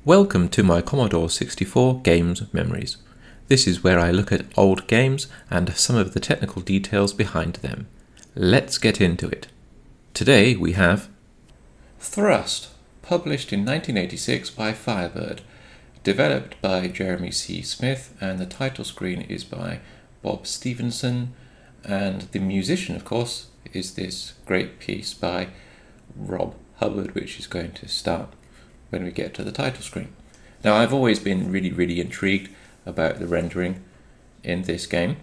Welcome to my Commodore 64 Games memories. This is where I look at old games and some of the technical details behind them. Let's get into it. Today we have Thrust, published in 1986 by Firebird, developed by Jeremy C. Smith, and the title screen is by Bob Stevenson, and the musician, of course, is this great piece by Rob Hubbard, which is going to start when we get to the title screen. Now, I've always been really intrigued about the rendering in this game.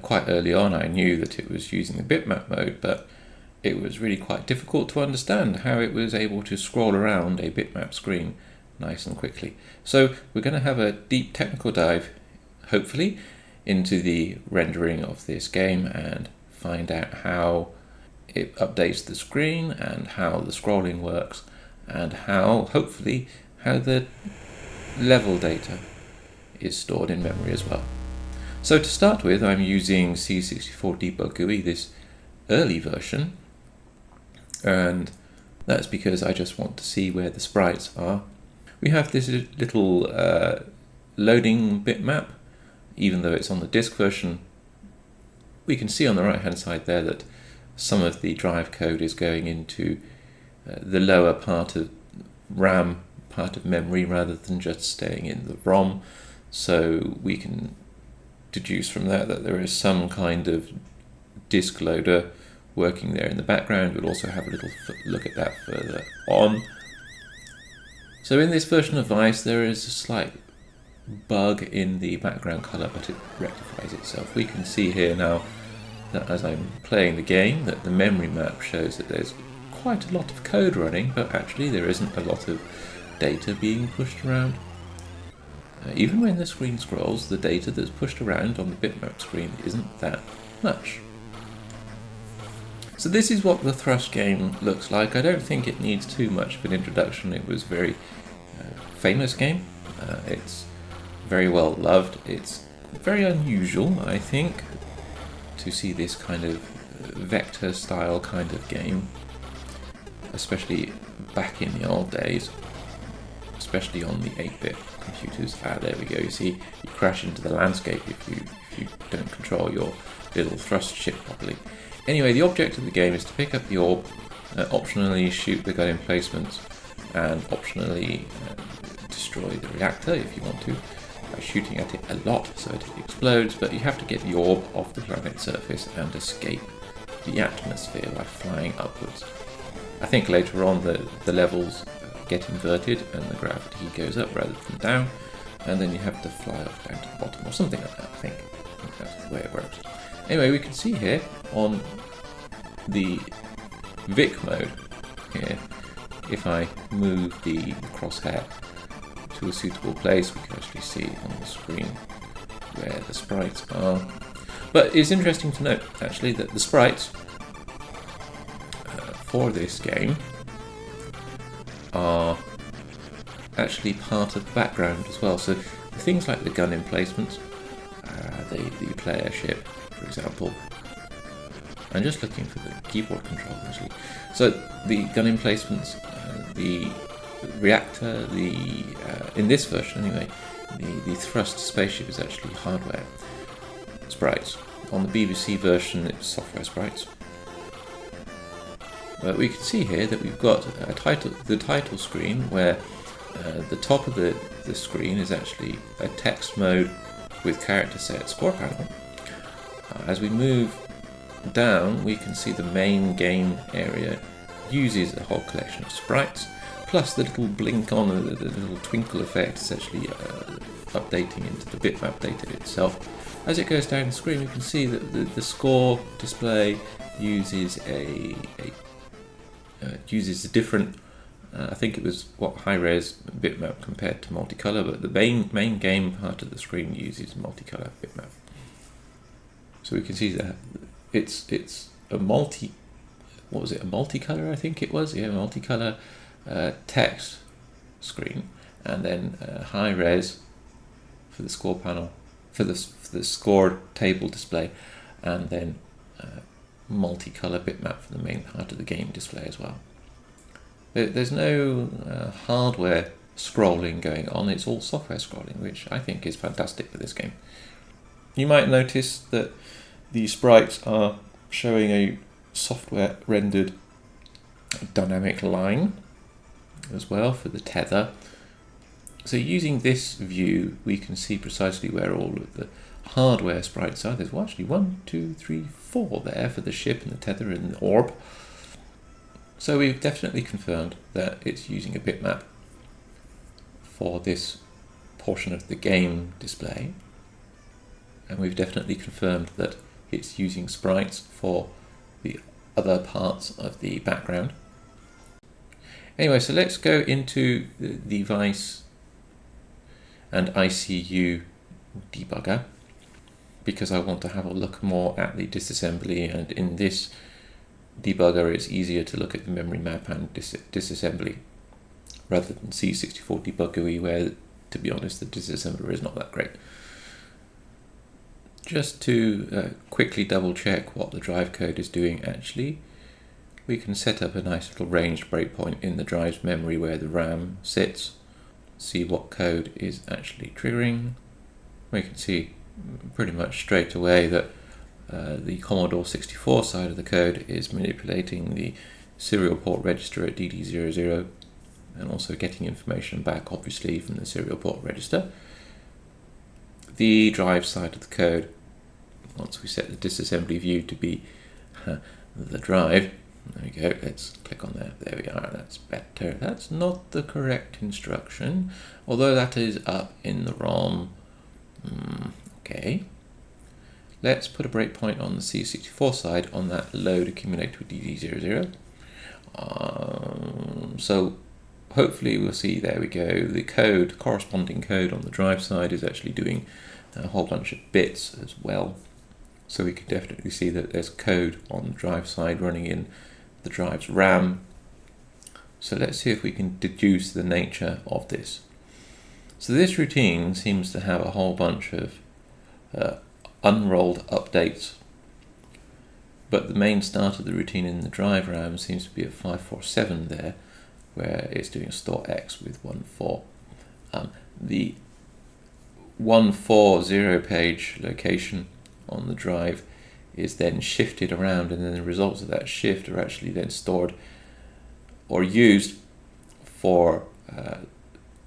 Quite early on I knew that it was using the bitmap mode, but it was really quite difficult to understand how it was able to scroll around a bitmap screen nice and quickly. So we're going to have a deep technical dive, hopefully, into the rendering of this game and find out how it updates the screen and how the scrolling works and how, hopefully, how the level data is stored in memory as well. So to start with, I'm using C64 Debug GUI, this early version, and that's because I just want to see where the sprites are. We have this little loading bitmap. Even though it's on the disk version, we can see on the right hand side there that some of the drive code is going into the lower part of RAM, part of memory, rather than just staying in the ROM. So we can deduce from that there is some kind of disk loader working there in the background. We'll also have a little look at that further on. So in this version of Vice, there is a slight bug in the background color, but it rectifies itself. We can see here now that as I'm playing the game that the memory map shows that there's quite a lot of code running, but actually there isn't a lot of data being pushed around. Even when the screen scrolls, the data that's pushed around on the bitmap screen isn't that much. So this is what the Thrust game looks like. I don't think it needs too much of an introduction. It was a very famous game. It's very well loved. It's very unusual, I think, to see this kind of vector style kind of game, especially back in the old days, especially on the 8-bit computers. There we go. You see, you crash into the landscape if you don't control your little thrust ship properly. Anyway, the object of the game is to pick up the orb, optionally shoot the gun emplacements, and optionally destroy the reactor if you want to, by shooting at it a lot so it explodes, but you have to get the orb off the planet's surface and escape the atmosphere by flying upwards. I think later on the levels get inverted and the gravity goes up rather than down, and then you have to fly off down to the bottom or something like that. I think that's the way it works. Anyway, we can see here on the Vic mode here, if I move the crosshair to a suitable place, we can actually see on the screen where the sprites are. But it's interesting to note, actually, that the sprites for this game are actually part of the background as well. So things like the gun emplacements, the player ship, for example. I'm just looking for the keyboard control, actually. So the gun emplacements, the reactor, in this version anyway, the thrust spaceship is actually hardware sprites. On the BBC version, it's software sprites. But we can see here that we've got the title screen, where the top of the screen is actually a text mode with character set score panel. As we move down, we can see the main game area uses a whole collection of sprites, plus the little blink on, the little twinkle effect is actually updating into the bitmap data itself. As it goes down the screen, we can see that the score display uses a different, I think it was high-res bitmap compared to multicolor, but the main game part of the screen uses multicolor bitmap. So we can see that it's a multicolor, I think it was, multicolor text screen, and then high res for the score panel, for the score table display, and then multicolor bitmap for the main part of the game display as well. There's no hardware scrolling going on. It's all software scrolling, which I think is fantastic for this game. You might notice that the sprites are showing a software rendered dynamic line as well for the tether. So using this view, we can see precisely where all of the hardware sprites are. There's actually 1, 2, 3, 4 there for the ship and the tether and the orb. So we've definitely confirmed that it's using a bitmap for this portion of the game display. And we've definitely confirmed that it's using sprites for the other parts of the background. Anyway, so let's go into the device and ICU debugger, because I want to have a look more at the disassembly, and in this debugger it's easier to look at the memory map and disassembly rather than C64 debugger, where, to be honest, the disassembler is not that great. Just to quickly double check what the drive code is doing actually, we can set up a nice little ranged breakpoint in the drive's memory where the RAM sits, see what code is actually triggering. We can see pretty much straight away that the Commodore 64 side of the code is manipulating the serial port register at DD00 and also getting information back, obviously, from the serial port register. The drive side of the code, once we set the disassembly view to be the drive, there we go, let's click on that, there we are, that's better. That's not the correct instruction, although that is up in the ROM. Okay, let's put a breakpoint on the C64 side on that load accumulator with DD00. So hopefully we'll see, there we go, the code, corresponding code on the drive side is actually doing a whole bunch of bits as well. So we can definitely see that there's code on the drive side running in the drive's RAM. So let's see if we can deduce the nature of this. So this routine seems to have a whole bunch of unrolled updates, but the main start of the routine in the drive RAM seems to be at 547 there, where it's doing a store X with 14. The 140 page location on the drive is then shifted around, and then the results of that shift are actually then stored or used for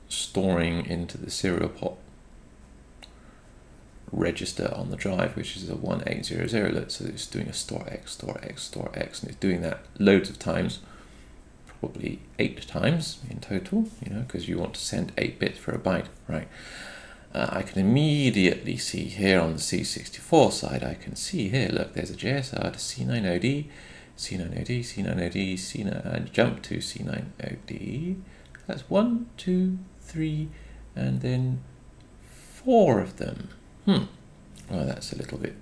storing into the serial port register on the drive, which is a 1800. So it's doing a store X, store X, store X, and it's doing that loads of times, probably 8 times in total, you know, because you want to send 8 bits for a byte, right? I can immediately see here on the C64 side, I can see here, look, there's a JSR to C90D, C90D, C90D, C9, and jump to C90D. That's 1, 2, 3, and then 4 of them. Well, that's a little bit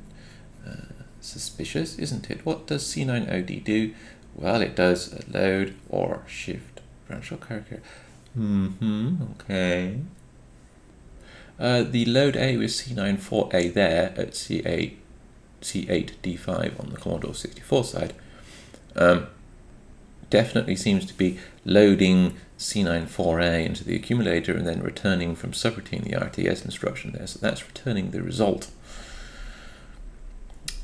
suspicious, isn't it? What does C90D do? Well, it does a load or shift branch or character. Okay. The load A with C94A there at C8D5 on the Commodore 64 side definitely seems to be loading C94A into the accumulator and then returning from subroutine the RTS instruction there. So that's returning the result.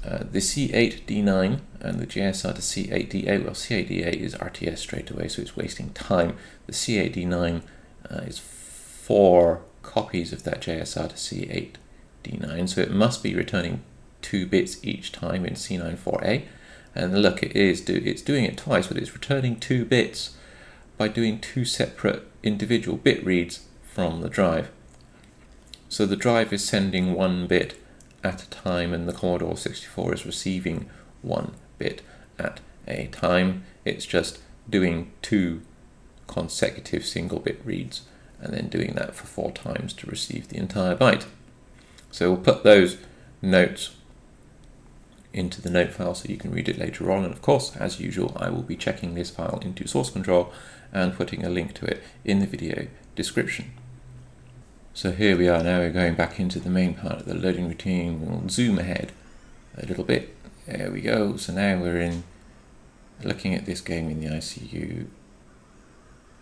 The C8D9 and the JSR to C8D8, well, C8D8 is RTS straight away, so it's wasting time. The C8D9 is 4 copies of that JSR to C8D9, so it must be returning 2 bits each time in C94A. And look, it's doing it twice, but it's returning 2 bits by doing 2 separate individual bit reads from the drive. So the drive is sending 1 bit at a time, and the Commodore 64 is receiving 1 bit at a time. It's just doing 2 consecutive single bit reads and then doing that for 4 times to receive the entire byte. So we'll put those notes into the note file so you can read it later on, and of course, as usual, I will be checking this file into source control and putting a link to it in the video description. So here we are now, we're going back into the main part of the loading routine. We'll zoom ahead a little bit. There we go. So now we're in looking at this game in the ICU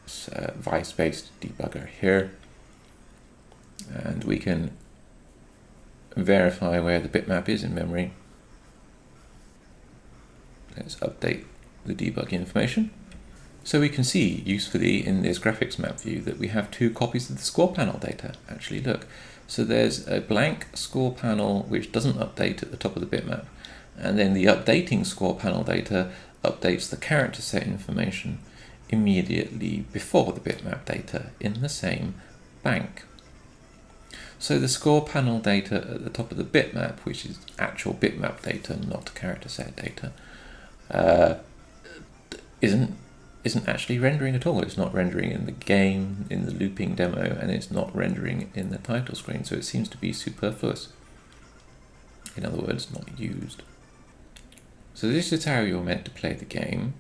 vice-based debugger here, and we can verify where the bitmap is in memory. Let's update the debug information. So we can see usefully in this graphics map view that we have two copies of the score panel data. Actually, look. So there's a blank score panel which doesn't update at the top of the bitmap, and then the updating score panel data updates the character set information immediately before the bitmap data in the same bank. So the score panel data at the top of the bitmap, which is actual bitmap data, not character set data, isn't actually rendering at all. It's not rendering in the game, in the looping demo, and it's not rendering in the title screen, so it seems to be superfluous. In other words, not used. So this is how you're meant to play the game.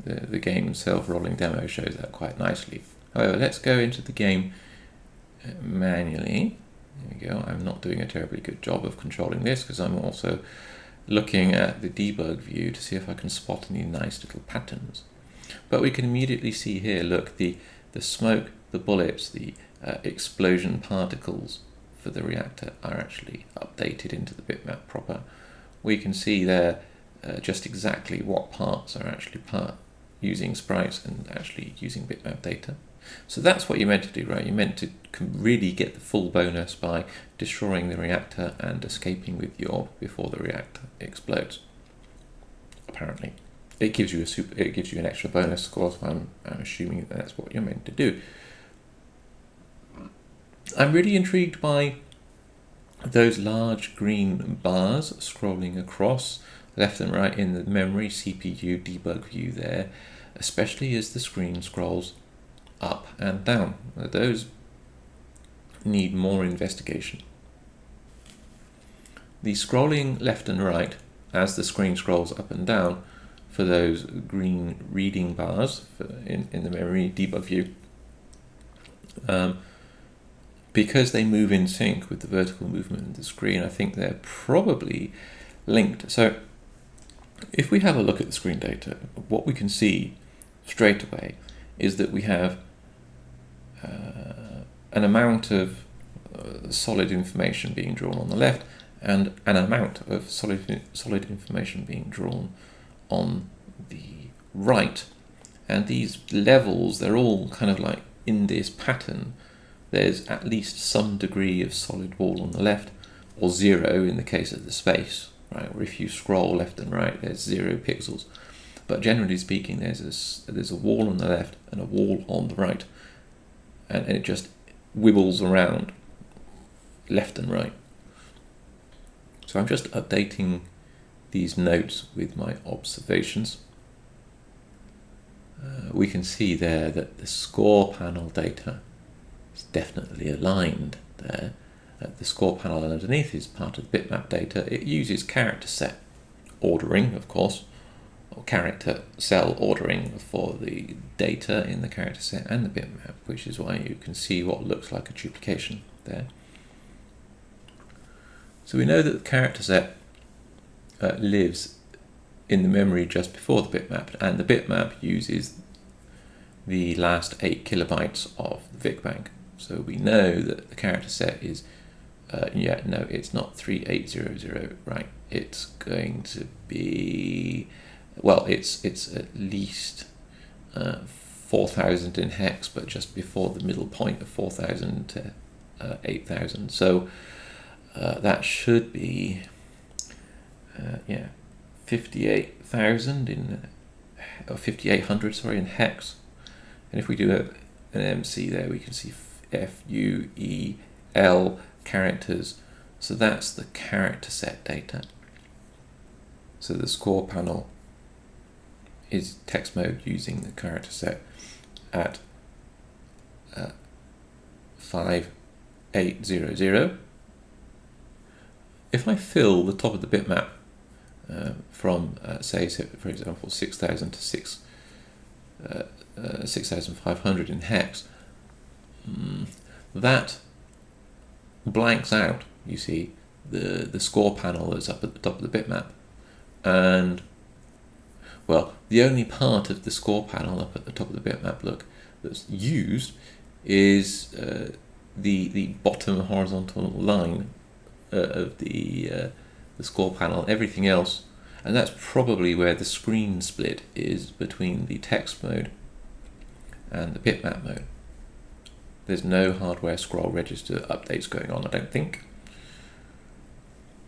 The game self-rolling demo shows that quite nicely. However, let's go into the game manually. There we go. I'm not doing a terribly good job of controlling this because I'm also looking at the debug view to see if I can spot any nice little patterns. But we can immediately see here, look, the smoke, the bullets, the explosion particles for the reactor are actually updated into the bitmap proper. We can see there just exactly what parts are actually using sprites and actually using bitmap data. So that's what you're meant to do, right? You're meant to really get the full bonus by destroying the reactor and escaping with the orb before the reactor explodes. Apparently, it gives you an extra bonus. Of course, I'm assuming that that's what you're meant to do. I'm really intrigued by those large green bars scrolling across left and right in the memory CPU debug view there, especially as the screen scrolls up and down. Those need more investigation. The scrolling left and right as the screen scrolls up and down for those green reading bars in the memory debug view, because they move in sync with the vertical movement of the screen, I think they're probably linked. So if we have a look at the screen data, what we can see straight away is that we have an amount of solid information being drawn on the left and an amount of solid information being drawn on the right. And these levels, they're all kind of like in this pattern. There's at least some degree of solid wall on the left, or 0 in the case of the space, right? Or if you scroll left and right, there's 0 pixels. But generally speaking, there's a wall on the left and a wall on the right, and it just wibbles around left and right. So I'm just updating these notes with my observations. We can see there that the score panel data is definitely aligned there. The score panel underneath is part of the bitmap data. It uses character set ordering, of course, or character cell ordering for the data in the character set and the bitmap, which is why you can see what looks like a duplication there. So we know that the character set lives in the memory just before the bitmap, and the bitmap uses the last 8 kilobytes of the VIC bank. So we know that the character set is, no, it's not 3800, right? It's going to be, well, it's at least 4000 in hex, but just before the middle point of 4000 to 8000. So that should be, 58,000 in, or 5800, sorry, in hex. And if we do an MC there, we can see FUEL characters. So that's the character set data. So the score panel is text mode using the character set at 5800. If I fill the top of the bitmap from, say, for example, 6000 to 6500 in hex, that blanks out, you see, the score panel that's up at the top of the bitmap. And, well, the only part of the score panel up at the top of the bitmap, look, that's used is the bottom horizontal line of the score panel. Everything else, and that's probably where the screen split is between the text mode and the bitmap mode. There's no hardware scroll register updates going on, I don't think.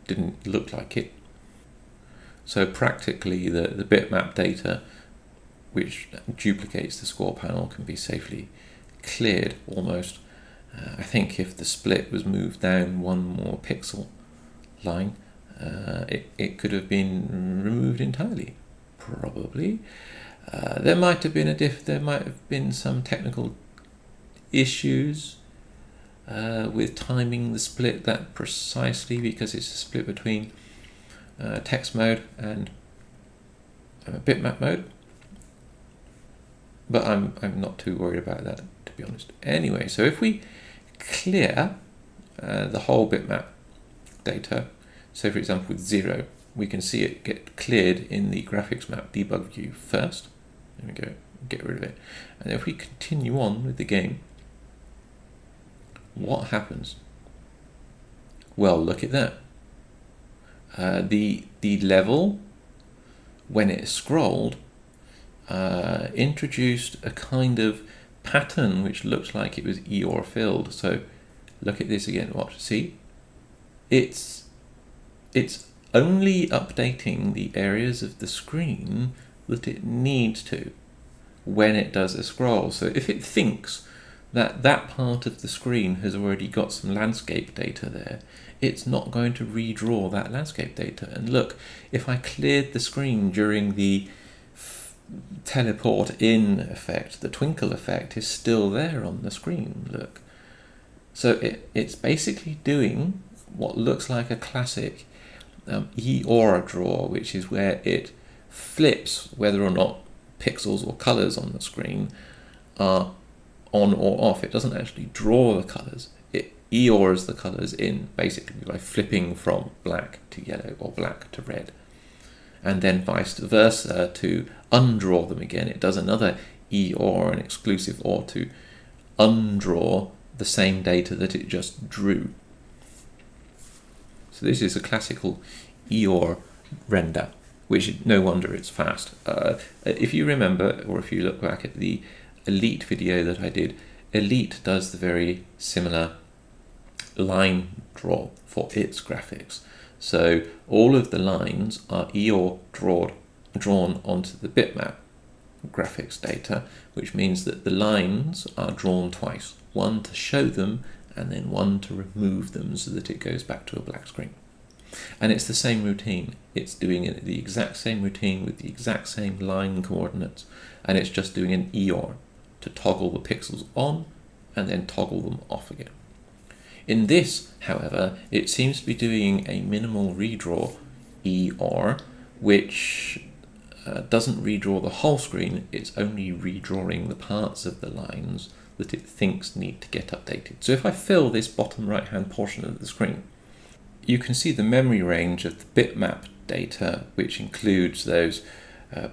Didn't look like it. So practically the bitmap data, which duplicates the score panel, can be safely cleared almost. I think if the split was moved down one more pixel line, it could have been removed entirely, probably. There might have been some technical issues with timing the split that precisely, because it's a split between text mode and bitmap mode. But I'm not too worried about that, to be honest. Anyway, so if we clear the whole bitmap data, so for example with 0, we can see it get cleared in the graphics map debug view first. There we go, get rid of it. And if we continue on with the game, what happens? Well, look at that. The level, when it scrolled, introduced a kind of pattern which looks like it was Eeyore filled. So look at this again, watch, see? It's only updating the areas of the screen that it needs to when it does a scroll. So if it thinks that that part of the screen has already got some landscape data there, it's not going to redraw that landscape data. And look, if I cleared the screen during the teleport in effect, the twinkle effect is still there on the screen, look. So it's basically doing what looks like a classic Eeyore draw, which is where it flips whether or not pixels or colors on the screen are on or off. It doesn't actually draw the colors. It Eeyores the colors in basically by flipping from black to yellow or black to red, and then vice versa to undraw them again. It does another Eeyore, an exclusive OR, to undraw the same data that it just drew. So this is a classical Eeyore render, which no wonder it's fast. If you remember, or if you look back at the Elite video that I did, Elite does the very similar line draw for its graphics. So all of the lines are Eeyore drawn onto the bitmap graphics data, which means that the lines are drawn twice, one to show them and then one to remove them so that it goes back to a black screen. And it's the same routine. It's doing it the exact same routine with the exact same line coordinates, and it's just doing an Eeyore to toggle the pixels on and then toggle them off again. In this, however, it seems to be doing a minimal redraw Eeyore, which doesn't redraw the whole screen. It's only redrawing the parts of the lines that it thinks need to get updated. So if I fill this bottom right hand portion of the screen, you can see the memory range of the bitmap data, which includes those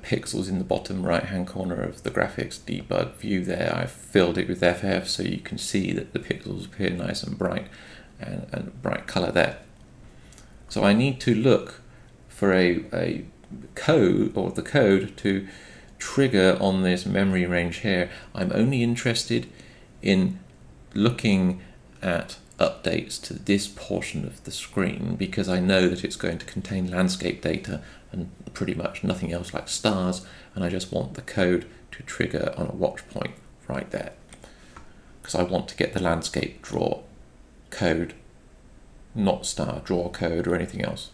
pixels in the bottom right hand corner of the graphics debug view there. I've filled it with FF so you can see that the pixels appear nice and bright and bright color there. So I need to look for a code, or the code, to trigger on this memory range here. I'm only interested in looking at updates to this portion of the screen because I know that it's going to contain landscape data and pretty much nothing else like stars, and I just want the code to trigger on a watch point right there because I want to get the landscape draw code, not star draw code or anything else.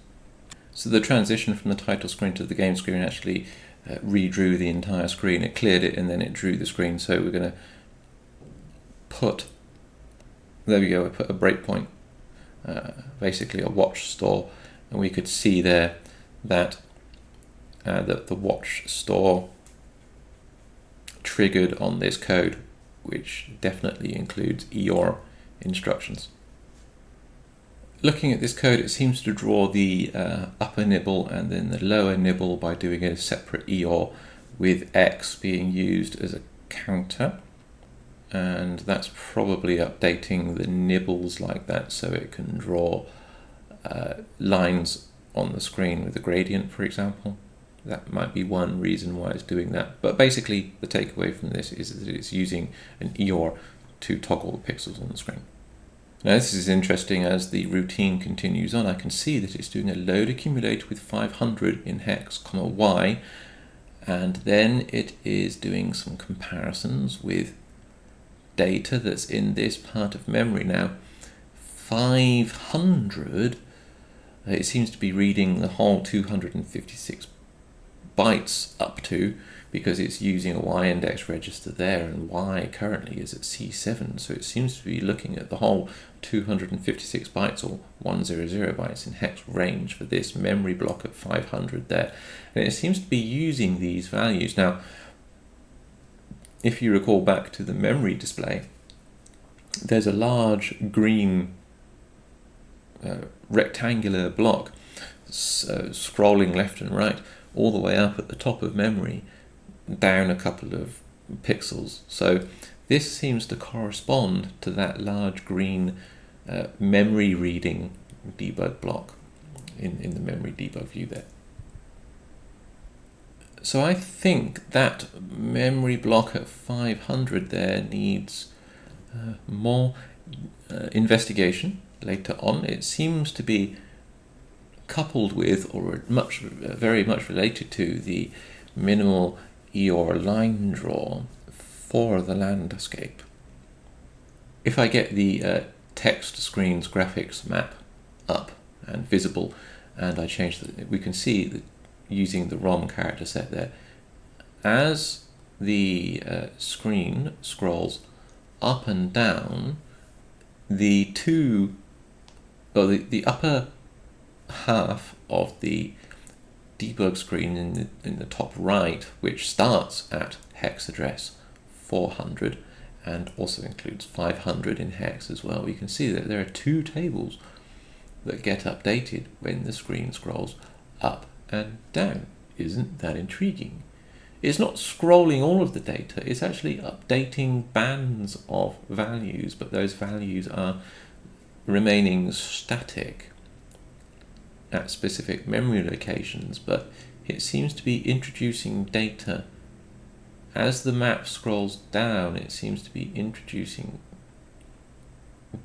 So the transition from the title screen to the game screen actually redrew the entire screen. It cleared it and then it drew the screen. So we're going to put, there we go, we put a breakpoint, basically a watch store, and we could see there that the watch store triggered on this code, which definitely includes Eeyore instructions. Looking at this code, it seems to draw the upper nibble and then the lower nibble by doing a separate Eeyore, with X being used as a counter. and that's probably updating the nibbles like that so it can draw lines on the screen with a gradient, for example. That might be one reason why it's doing that. But basically, the takeaway from this is that it's using an EOR to toggle the pixels on the screen. Now this is interesting. As the routine continues on, I can see that it's doing a load accumulate with 500 in hex, y, and then it is doing some comparisons with data that's in this part of memory. Now 500, it seems to be reading the whole 256 bytes up to, because it's using a Y index register there, and Y currently is at C7, so it seems to be looking at the whole 256 bytes or 100 bytes in hex range for this memory block at 500 there, and it seems to be using these values. Now if you recall back to the memory display, there's a large green rectangular block scrolling left and right all the way up at the top of memory, down a couple of pixels. So this seems to correspond to that large green memory reading debug block in the memory debug view there. So I think that memory block at 500 there needs more investigation later on. It seems to be coupled with, or very much related to, the minimal EOR line draw for the landscape. If I get the text screens graphics map up and visible, and I change we can see that using the ROM character set there, as the screen scrolls up and down, the upper half of the debug screen in the top right, which starts at hex address 400 and also includes 500 in hex as well, we can see that there are two tables that get updated when the screen scrolls up and down. Isn't that intriguing? It's not scrolling all of the data, it's actually updating bands of values, but those values are remaining static at specific memory locations, but it seems to be introducing data. As the map scrolls down, it seems to be introducing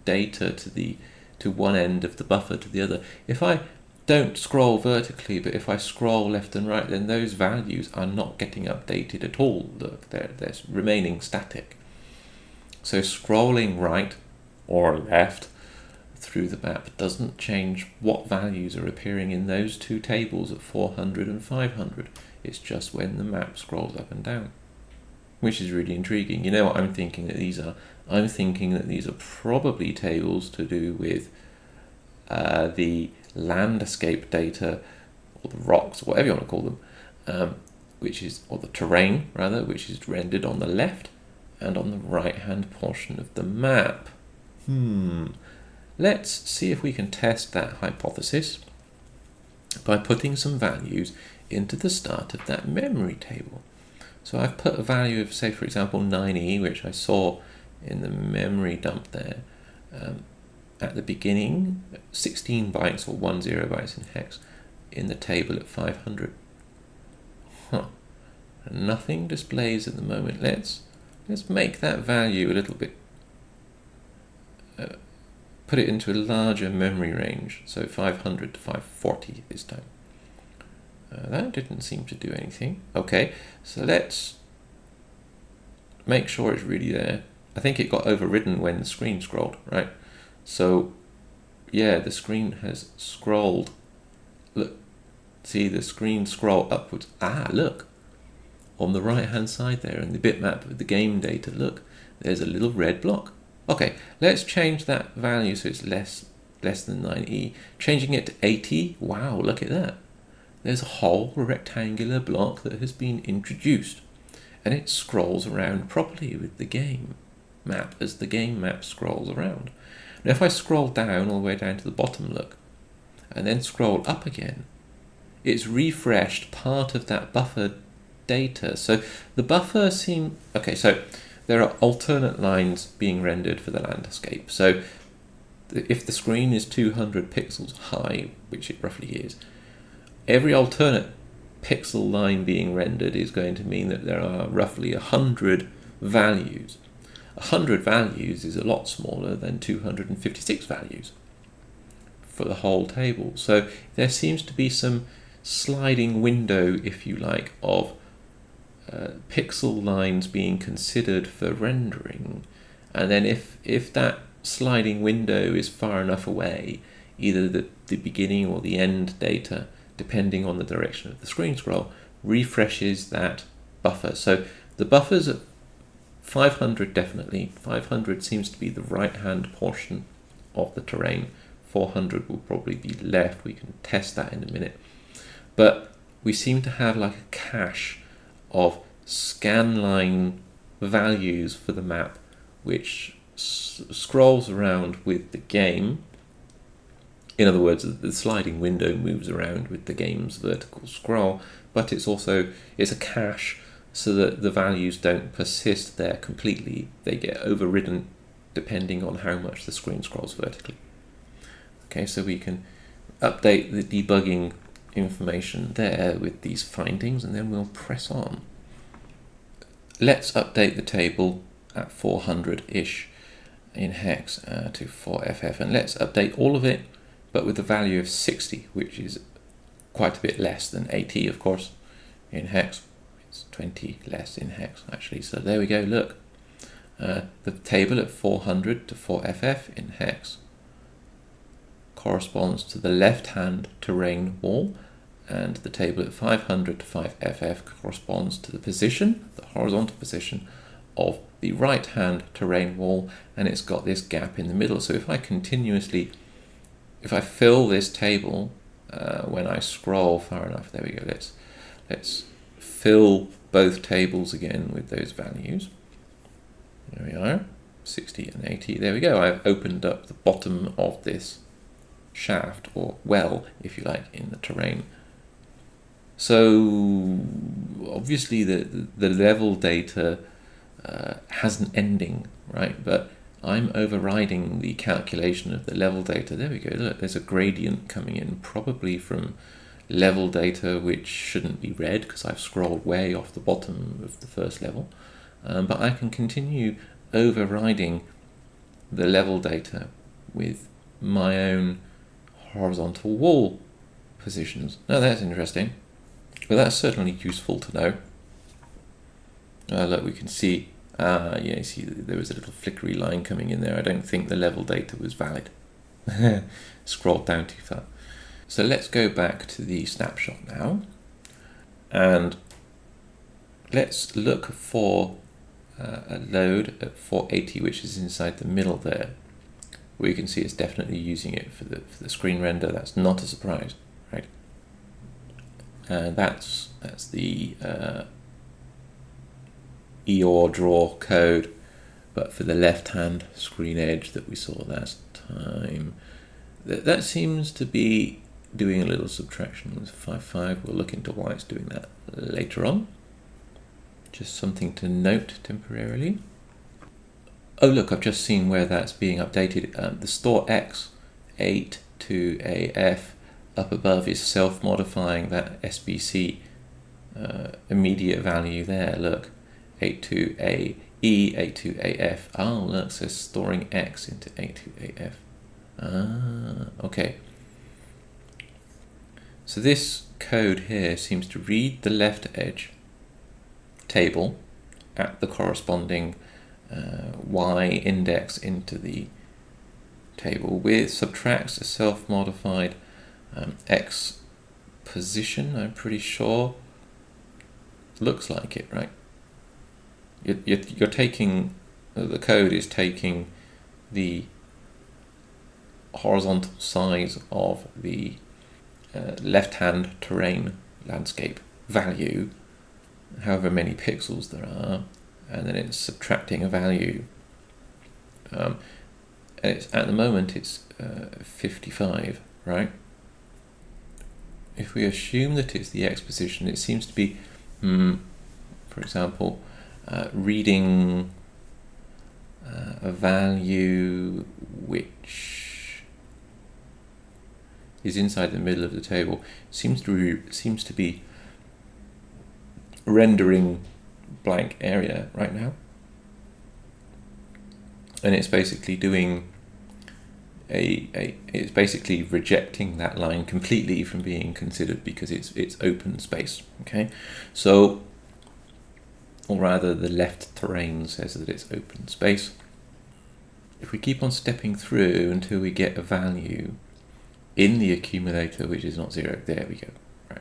data to one end of the buffer to the other. If I don't scroll vertically, but if I scroll left and right, then those values are not getting updated at all. Look, they're remaining static. So scrolling right or left through the map doesn't change what values are appearing in those two tables at 400 and 500. It's just when the map scrolls up and down, which is really intriguing. You know what I'm thinking that these are? I'm thinking that these are probably tables to do with the landscape data, or the rocks, or whatever you want to call them, or the terrain rather, which is rendered on the left and on the right hand portion of the map. Let's see if we can test that hypothesis by putting some values into the start of that memory table. So I've put a value of, say for example, 9e, which I saw in the memory dump there, at the beginning, 16 bytes or 10 bytes in hex in the table at 500. Nothing displays at the moment. Let's make that value a little bit, put it into a larger memory range, so 500 to 540 this time. That didn't seem to do anything. Okay, so let's make sure it's really there. I think it got overridden when the screen scrolled, right? So yeah, the screen has scrolled. Look, see the screen scroll upwards. Look, on the right hand side there in the bitmap with the game data, look, there's a little red block. Okay, let's change that value so it's less than 9e. Changing it to 80. Wow, look at that. There's a whole rectangular block that has been introduced, and it scrolls around properly with the game map as the game map scrolls around. Now if I scroll down all the way down to the bottom, look, and then scroll up again, it's refreshed part of that buffer data. So the buffer okay, so there are alternate lines being rendered for the landscape. So if the screen is 200 pixels high, which it roughly is, every alternate pixel line being rendered is going to mean that there are roughly 100 values. 100 values is a lot smaller than 256 values for the whole table. So there seems to be some sliding window, if you like, of pixel lines being considered for rendering, and then if that sliding window is far enough away, either the beginning or the end data, depending on the direction of the screen scroll, refreshes that buffer. So the buffers at 500 definitely. 500 seems to be the right hand portion of the terrain. 400 will probably be left. We can test that in a minute. But we seem to have like a cache of scanline values for the map, which scrolls around with the game. In other words, the sliding window moves around with the game's vertical scroll, but it's a cache so that the values don't persist there completely. They get overridden depending on how much the screen scrolls vertically. Okay, so we can update the debugging information there with these findings, and then we'll press on. Let's update the table at 400-ish in hex to 4FF, and let's update all of it, but with a value of 60, which is quite a bit less than 80, of course, in hex. It's 20 less in hex, actually. So there we go, look. The table at 400 to 4FF in hex corresponds to the left-hand terrain wall, and the table at 500 to 5FF corresponds to the position, the horizontal position, of the right-hand terrain wall, and it's got this gap in the middle. So if I fill this table when I scroll far enough, there we go, let's fill both tables again with those values. There we are, 60 and 80, there we go. I've opened up the bottom of this shaft, or well, if you like, in the terrain. So obviously the level data has an ending, right? But I'm overriding the calculation of the level data. There we go, look, there's a gradient coming in, probably from level data which shouldn't be read because I've scrolled way off the bottom of the first level. But I can continue overriding the level data with my own horizontal wall positions. Now that's interesting. Well, that's certainly useful to know. Look, we can see, yeah, you see there was a little flickery line coming in there. I don't think the level data was valid. Scrolled down too far. So let's go back to the snapshot now, and let's look for a load at 480, which is inside the middle there. Where you can see it's definitely using it for the screen render. That's not a surprise, right? And that's the EOR draw code, but for the left-hand screen edge that we saw last time, that seems to be doing a little subtraction with 5.5. We'll look into why it's doing that later on. Just something to note temporarily. Oh look, I've just seen where that's being updated. The store X 8 to AF up above is self-modifying that SBC immediate value there. Look, 8 to AE, 8 to AF. Oh look, so storing X into 8 to AF. Okay. So this code here seems to read the left edge table at the corresponding Y index into the table, with subtracts a self-modified X position, I'm pretty sure. Looks like it, right? You're taking, the code is taking the horizontal size of the left-hand terrain landscape value, however many pixels there are, and then it's subtracting a value. And it's, at the moment it's 55, right? If we assume that it's the X position, it seems to be, for example, reading a value which is inside the middle of the table. Seems to be rendering blank area right now, and it's basically doing it's basically rejecting that line completely from being considered because it's open space. Okay, so, or rather the left terrain says that it's open space. If we keep on stepping through until we get a value in the accumulator which is not 0, there we go. Right.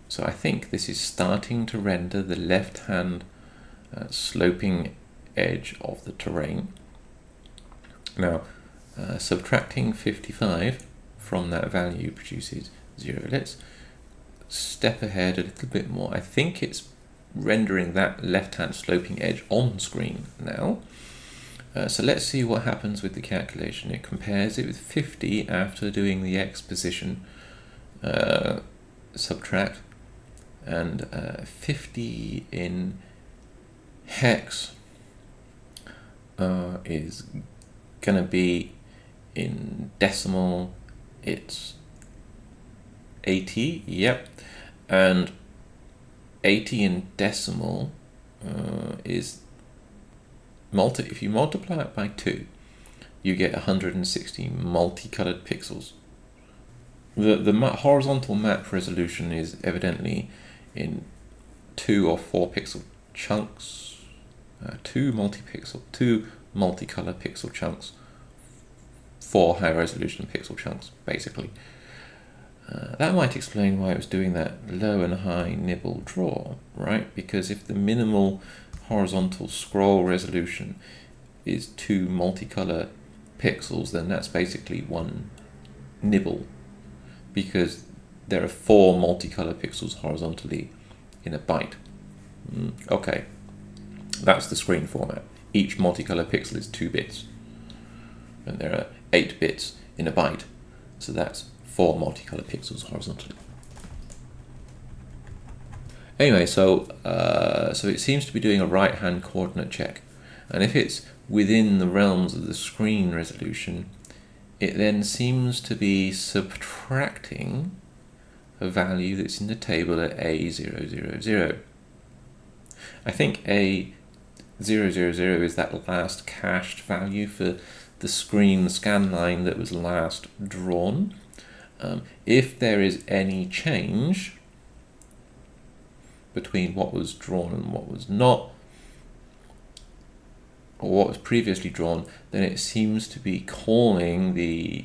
So I think this is starting to render the left hand sloping edge of the terrain. Now, subtracting 55 from that value produces 0. Let's step ahead a little bit more. I think it's rendering that left-hand sloping edge on screen now. So let's see what happens with the calculation. It compares it with 50 after doing the X position subtract, and 50 in hex is gonna be, in decimal it's 80, yep, and 80 in decimal is if you multiply it by 2, you get 160 multicolored pixels. The horizontal map resolution is evidently in 2 or 4 pixel chunks, two multicolor pixel chunks, 4 high resolution pixel chunks, basically. That might explain why it was doing that low and high nibble draw, right? Because if the minimal horizontal scroll resolution is 2 multicolor pixels, then that's basically 1 nibble, because there are 4 multicolor pixels horizontally in a byte. Okay, that's the screen format. Each multicolor pixel is 2 bits, and there are 8 bits in a byte, so that's 4 multicolor pixels horizontally. Anyway, so it seems to be doing a right-hand coordinate check, and if it's within the realms of the screen resolution, it then seems to be subtracting a value that's in the table at A000. I think A000 is that last cached value for the screen scan line that was last drawn. If there is any change between what was drawn and what was not, or what was previously drawn, then it seems to be calling the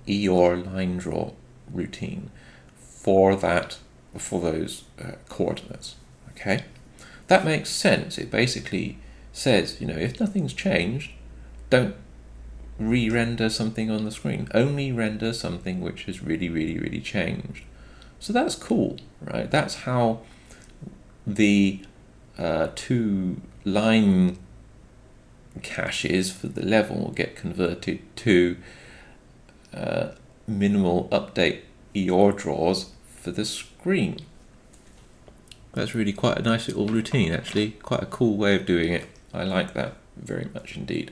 EOR line draw routine for those coordinates. Okay, that makes sense. It basically says, if nothing's changed, don't re-render something on the screen. Only render something which has really, really, really changed. So that's cool, right? That's how the 2 line caches for the level get converted to minimal update EOR draws for the screen. That's really quite a nice little routine, actually. Quite a cool way of doing it. I like that very much indeed.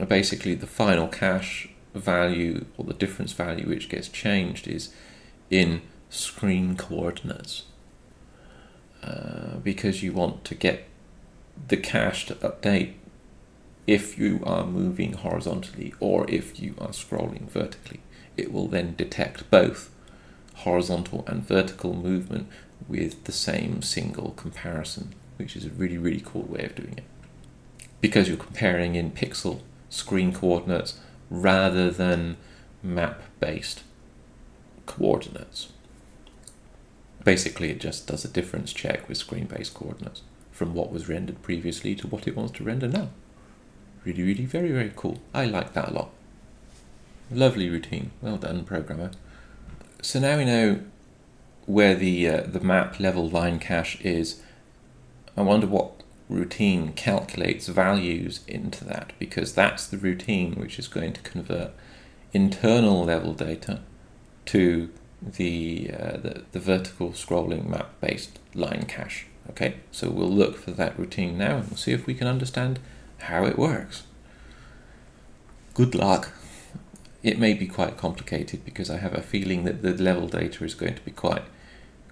Basically, the final cache value, or the difference value which gets changed, is in screen coordinates, because you want to get the cache to update if you are moving horizontally or if you are scrolling vertically. It will then detect both horizontal and vertical movement with the same single comparison, which is a really, really cool way of doing it, because you're comparing in pixel screen coordinates rather than map-based coordinates. Basically, it just does a difference check with screen-based coordinates from what was rendered previously to what it wants to render now. Really, really, very, very cool. I like that a lot. Lovely routine. Well done, programmer. So now we know where the map level line cache is. I wonder what routine calculates values into that, because that's the routine which is going to convert internal level data to the vertical scrolling map based line cache. Okay, so we'll look for that routine now and we'll see if we can understand how it works. Good luck. It may be quite complicated because I have a feeling that the level data is going to be quite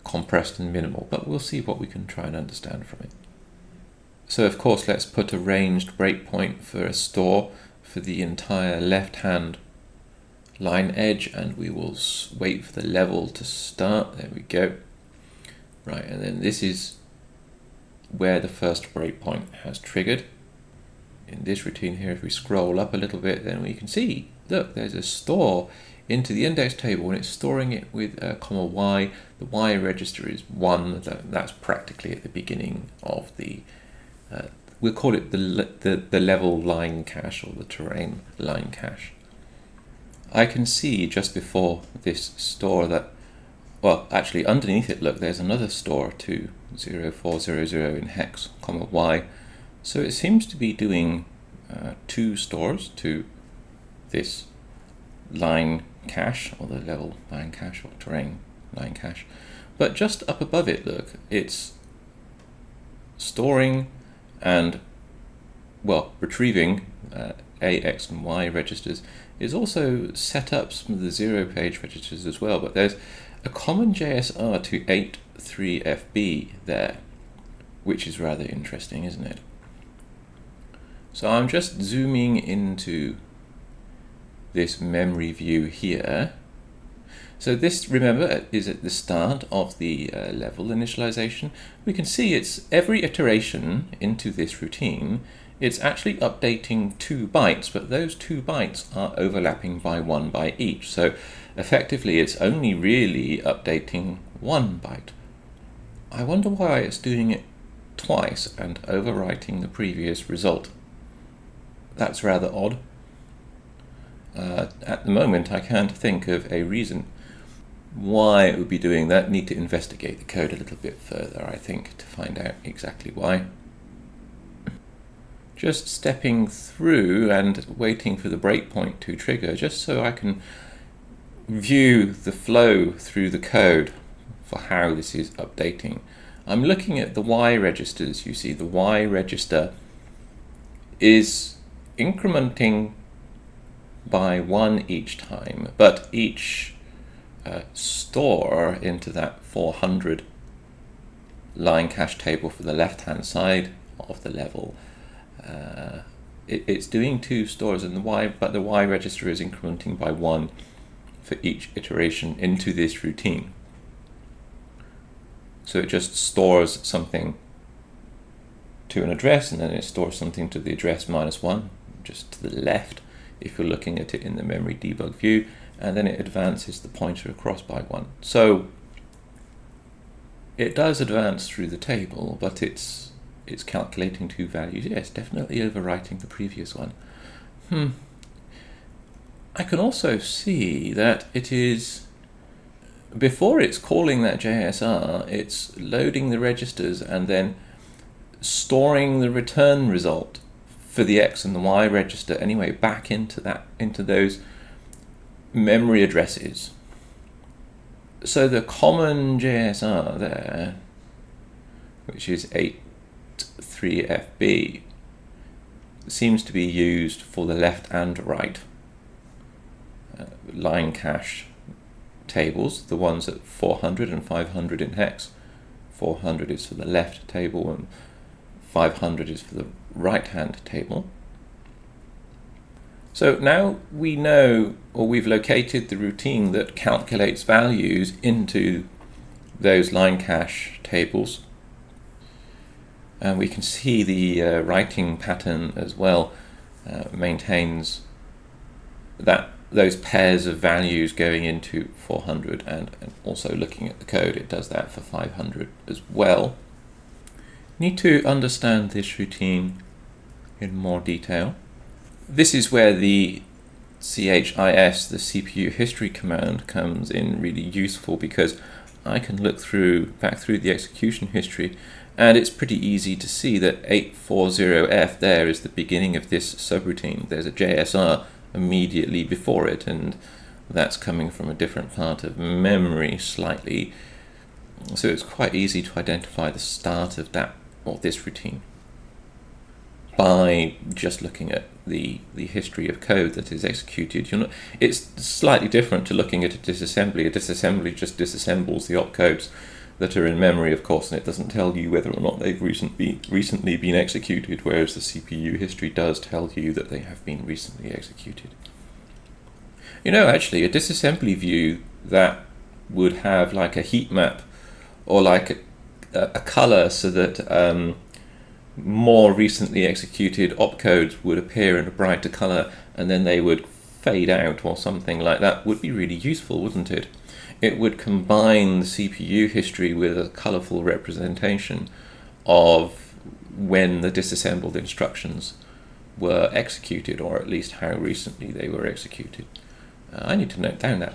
compressed and minimal, but we'll see what we can try and understand from it. So of course, let's put a ranged breakpoint for a store for the entire left-hand line edge, and we will wait for the level to start. There we go. Right, and then this is where the first breakpoint has triggered. In this routine here, if we scroll up a little bit, then we can see, look, there's a store into the index table, and it's storing it with $Y. The Y register is 1. That's practically at the beginning of the we'll call it the level line cache, or the terrain line cache. I can see just before this store that, well, actually underneath it, look, there's another store 20400 in hex, $Y. So it seems to be doing 2 stores to this line cache, or the level line cache, or terrain line cache. But just up above it, look, it's storing and, well, retrieving A, X, and Y registers. Is also set up some of the 0 page registers as well, but there's a common JSR to 83FB there, which is rather interesting, isn't it? So I'm just zooming into this memory view here. So this, remember, is at the start of the level initialization. We can see it's every iteration into this routine, it's actually updating 2 bytes, but those 2 bytes are overlapping by 1 byte each. So effectively, it's only really updating 1 byte. I wonder why it's doing it twice and overwriting the previous result. That's rather odd. At the moment, I can't think of a reason why it would be doing that. Need to investigate the code a little bit further, I think, to find out exactly why. Just stepping through and waiting for the breakpoint to trigger, just so I can view the flow through the code for how this is updating. I'm looking at the Y registers. You see the Y register is incrementing by 1 each time, but each store into that 400 line cache table for the left-hand side of the level, it's doing 2 stores, and but the Y register is incrementing by 1 for each iteration into this routine. So it just stores something to an address, and then it stores something to the address -1, just to the left, if you're looking at it in the memory debug view, and then it advances the pointer across by 1. So it does advance through the table, but it's calculating 2 values. Yes, definitely overwriting the previous one. I can also see that it is, before it's calling that JSR, it's loading the registers and then storing the return result for the X and the Y register anyway back into those memory addresses. So the common JSR there, which is 83FB, seems to be used for the left and right line cache tables, the ones at 400 and 500 in hex. 400 is for the left table and 500 is for the right hand table. So now we know, or we've located the routine that calculates values into those line cache tables. And we can see the writing pattern as well maintains those pairs of values going into 400, and also looking at the code, it does that for 500 as well. Need to understand this routine in more detail. This is where the CHIS, the CPU history command, comes in really useful, because I can look back through the execution history, and it's pretty easy to see that 840F there is the beginning of this subroutine. There's a JSR immediately before it, and that's coming from a different part of memory slightly. So it's quite easy to identify the start of that or this routine by just looking at the history of code that is executed. It's slightly different to looking at a disassembly. A disassembly just disassembles the opcodes that are in memory, of course, and it doesn't tell you whether or not they've recently been executed, whereas the CPU history does tell you that they have been recently executed. Actually, a disassembly view that would have like a heat map or like a color so that more recently executed opcodes would appear in a brighter color and then they would fade out or something like that would be really useful, wouldn't it? It would combine the CPU history with a colorful representation of when the disassembled instructions were executed, or at least how recently they were executed. I need to note down that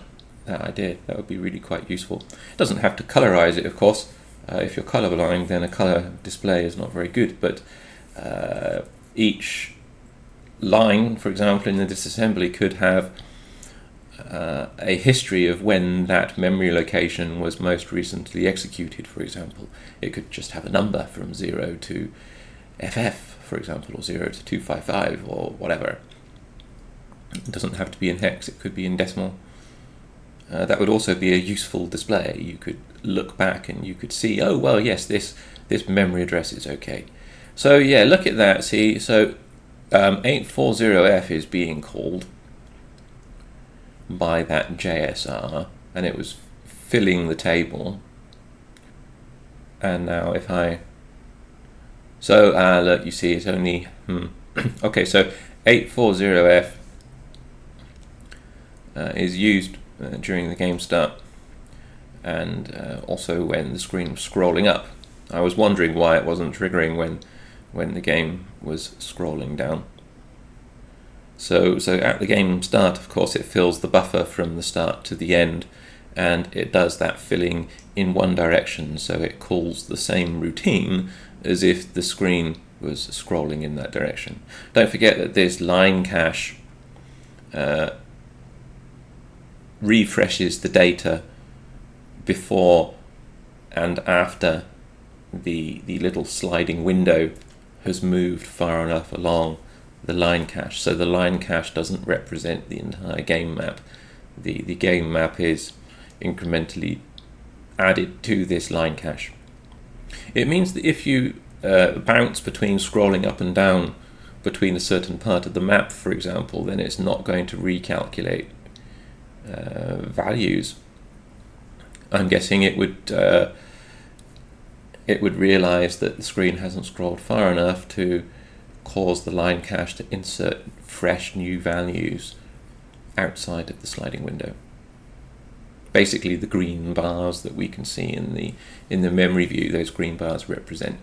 idea. That would be really quite useful. It doesn't have to colorize it, of course. If you're colorblind, then a color display is not very good, but each line, for example, in the disassembly could have a history of when that memory location was most recently executed, for example. It could just have a number from 0 to FF, for example, or 0 to 255 or whatever. It doesn't have to be in hex, it could be in decimal. That would also be a useful display. You could look back and you could see, oh, well, yes, this memory address is okay. So yeah, look at that. See, so 840F is being called by that JSR, and it was filling the table. And now if look, you see it's only okay, so 840F is used during the game start, and also when the screen was scrolling up. I was wondering why it wasn't triggering when the game was scrolling down. So at the game start, of course, it fills the buffer from the start to the end, and it does that filling in one direction, so it calls the same routine as if the screen was scrolling in that direction. Don't forget that this line cache refreshes the data before and after the little sliding window has moved far enough along the line cache. So the line cache doesn't represent the entire game map. The game map is incrementally added to this line cache. It means that if you bounce between scrolling up and down between a certain part of the map, for example, then it's not going to recalculate values. I'm guessing it would realize that the screen hasn't scrolled far enough to cause the line cache to insert fresh new values outside of the sliding window. Basically, the green bars that we can see in the memory view, those green bars represent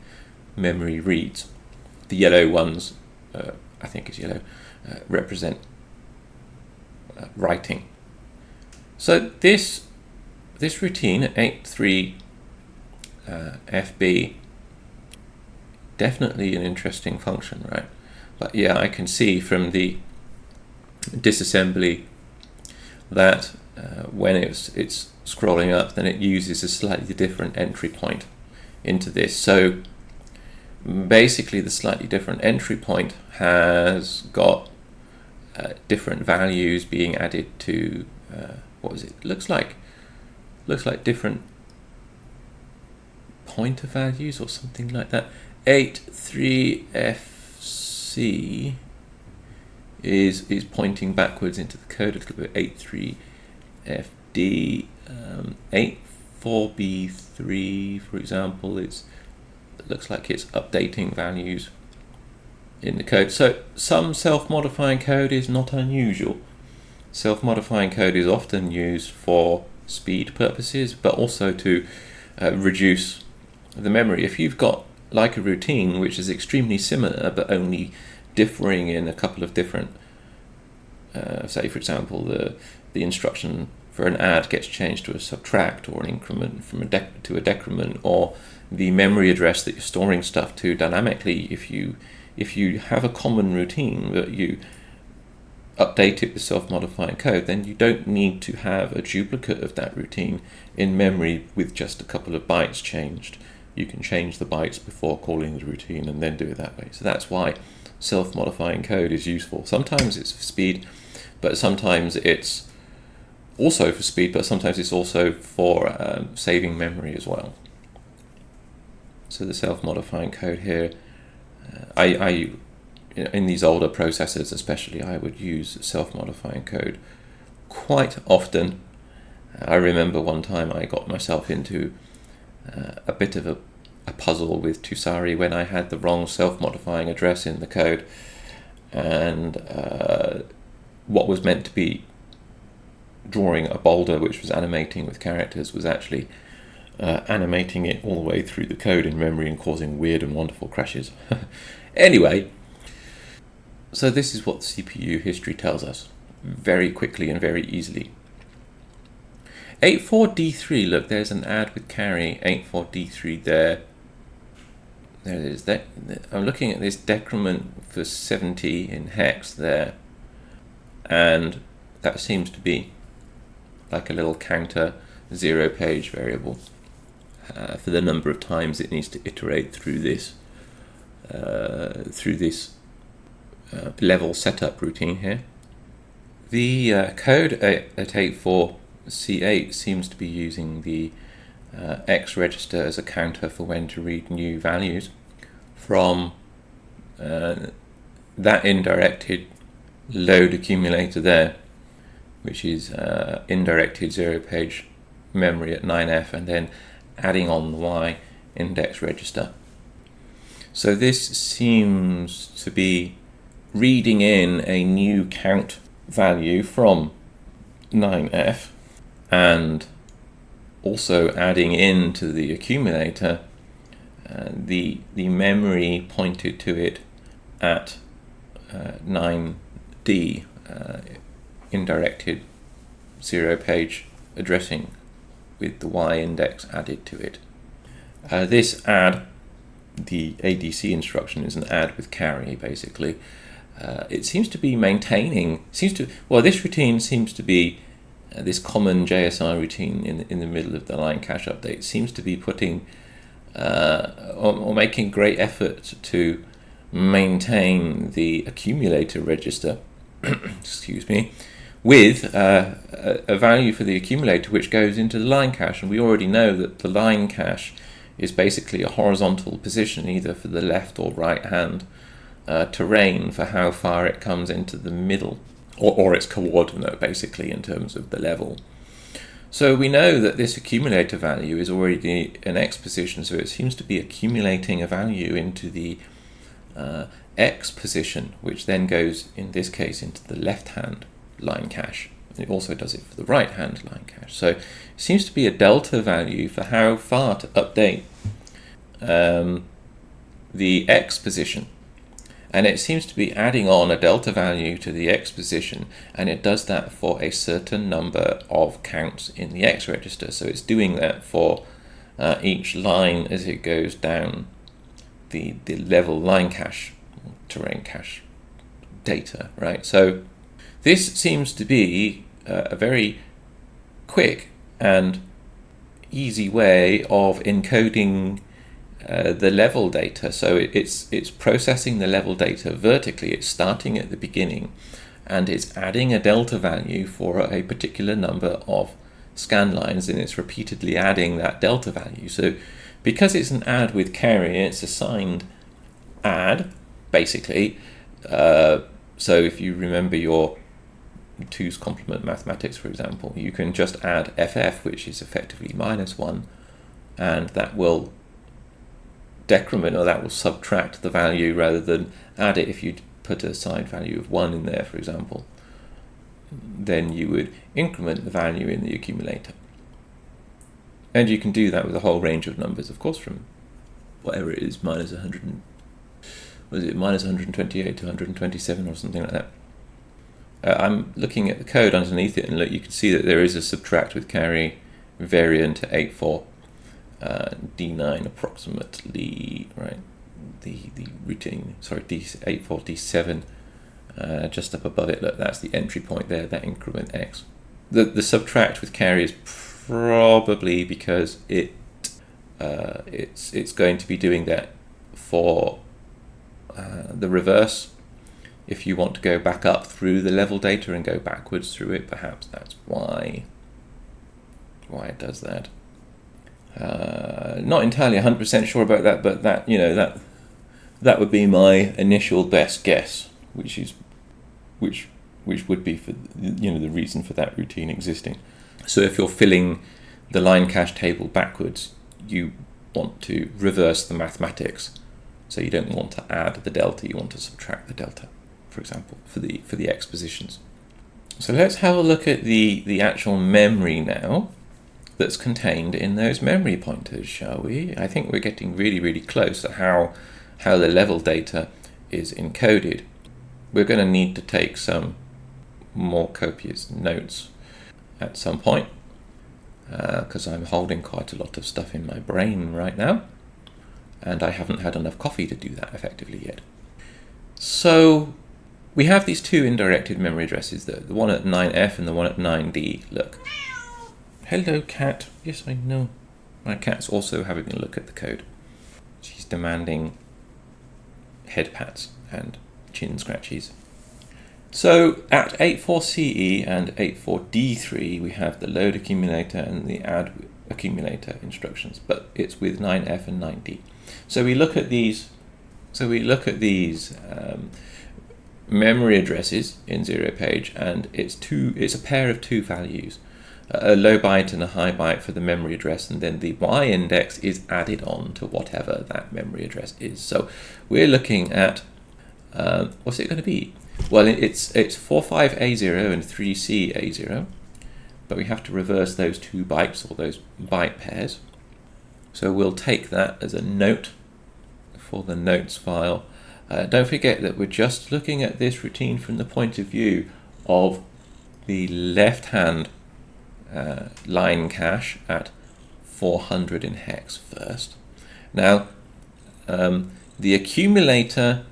memory reads. The yellow ones, I think it's yellow, represent writing. So this routine at 83 FB, definitely an interesting function, right? But yeah, I can see from the disassembly that when it's scrolling up, then it uses a slightly different entry point into this. So basically, the slightly different entry point has got different values being added to what was it? Looks like different pointer values or something like that. 83FC is pointing backwards into the code a little bit. 83FD, 84B3, for example, it looks like it's updating values in the code. So some self-modifying code is not unusual. Self-modifying code is often used for speed purposes, but also to reduce the memory. If you've got like a routine which is extremely similar but only differing in a couple of different, say for example the instruction for an add gets changed to a subtract, or an increment from to a decrement, or the memory address that you're storing stuff to dynamically, if you have a common routine but you update it with self-modifying code, then you don't need to have a duplicate of that routine in memory with just a couple of bytes changed. You can change the bytes before calling the routine and then do it that way. So that's why self-modifying code is useful. Sometimes it's for speed, but sometimes it's also for speed, but sometimes it's also for saving memory as well. So the self-modifying code here, in these older processors especially, I would use self-modifying code quite often. I remember one time I got myself into a bit of a puzzle with Tusari when I had the wrong self-modifying address in the code, and what was meant to be drawing a boulder which was animating with characters was actually animating it all the way through the code in memory and causing weird and wonderful crashes. Anyway, so this is what CPU history tells us very quickly and very easily. 84D3, look, there's an add with carry, 84D3 there. There it is. I'm looking at this decrement for 70 in hex there, and that seems to be like a little counter 0-page variable for the number of times it needs to iterate through this level setup routine here. The code at 84C8 seems to be using the X register as a counter for when to read new values from that indirected load accumulator there, which is indirected 0-page memory at 9F, and then adding on the Y index register. So this seems to be reading in a new count value from 9F and also adding into the accumulator the memory pointed to it at 9D, indirected 0-page addressing with the Y index added to it. This add, the ADC instruction, is an add with carry basically. It seems to be maintaining, this routine seems to be this common JSR routine in the middle of the line cache update seems to be putting or making great effort to maintain the accumulator register excuse me, with a value for the accumulator which goes into the line cache, and we already know that the line cache is basically a horizontal position either for the left or right hand terrain for how far it comes into the middle, or its coordinate basically in terms of the level. So we know that this accumulator value is already an X position, so it seems to be accumulating a value into the X position, which then goes, in this case, into the left-hand line cache. It also does it for the right-hand line cache. So it seems to be a delta value for how far to update the X position. And it seems to be adding on a delta value to the X position, and it does that for a certain number of counts in the X register. So it's doing that for each line as it goes down the level line cache, terrain cache data, right? So this seems to be a very quick and easy way of encoding the level data. So it's processing the level data vertically. It's starting at the beginning and it's adding a delta value for a particular number of scan lines, and it's repeatedly adding that delta value. So because it's an add with carry, it's assigned add basically. So if you remember your 2's complement mathematics, for example, you can just add FF, which is effectively -1, and that will decrement, or that will subtract the value rather than add it. If you put a side value of 1 in there, for example, then you would increment the value in the accumulator. And you can do that with a whole range of numbers, of course, from whatever it is, -128 to 127 or something like that. I'm looking at the code underneath it, and look, you can see that there is a subtract with carry variant at 84 D9 approximately, right? The routine, sorry, D84 D7 just up above it, look, that's the entry point there, that increment x. The subtract with carry is probably because it's going to be doing that for the reverse. If you want to go back up through the level data and go backwards through it, perhaps that's why it does that. Not entirely 100% sure about that, but that would be my initial best guess, which would be for the reason for that routine existing. So if you're filling the line cache table backwards, you want to reverse the mathematics. So you don't want to add the delta, you want to subtract the delta, for example, for the x positions. So let's have a look at the actual memory now that's contained in those memory pointers, shall we? I think we're getting really, really close to how the level data is encoded. We're going to need to take some more copious notes at some point, because I'm holding quite a lot of stuff in my brain right now, and I haven't had enough coffee to do that effectively yet. So we have these two indirected memory addresses, the one at 9F and the one at 9D. Look. Hello, cat. Yes, I know. My cat's also having a look at the code. She's demanding head pats and chin scratchies. So at 84CE and 84D3 we have the load accumulator and the add accumulator instructions, but it's with 9F and 9D. So we look at these memory addresses in zero page, and it's a pair of two values, a low byte and a high byte for the memory address, and then the Y index is added on to whatever that memory address is. So we're looking at what's it going to be? Well, it's 45A0 and 3CA0, but we have to reverse those 2 bytes or those byte pairs. So we'll take that as a note for the notes file. Don't forget that we're just looking at this routine from the point of view of the left-hand line cache at 400 in hex first. Now, the accumulator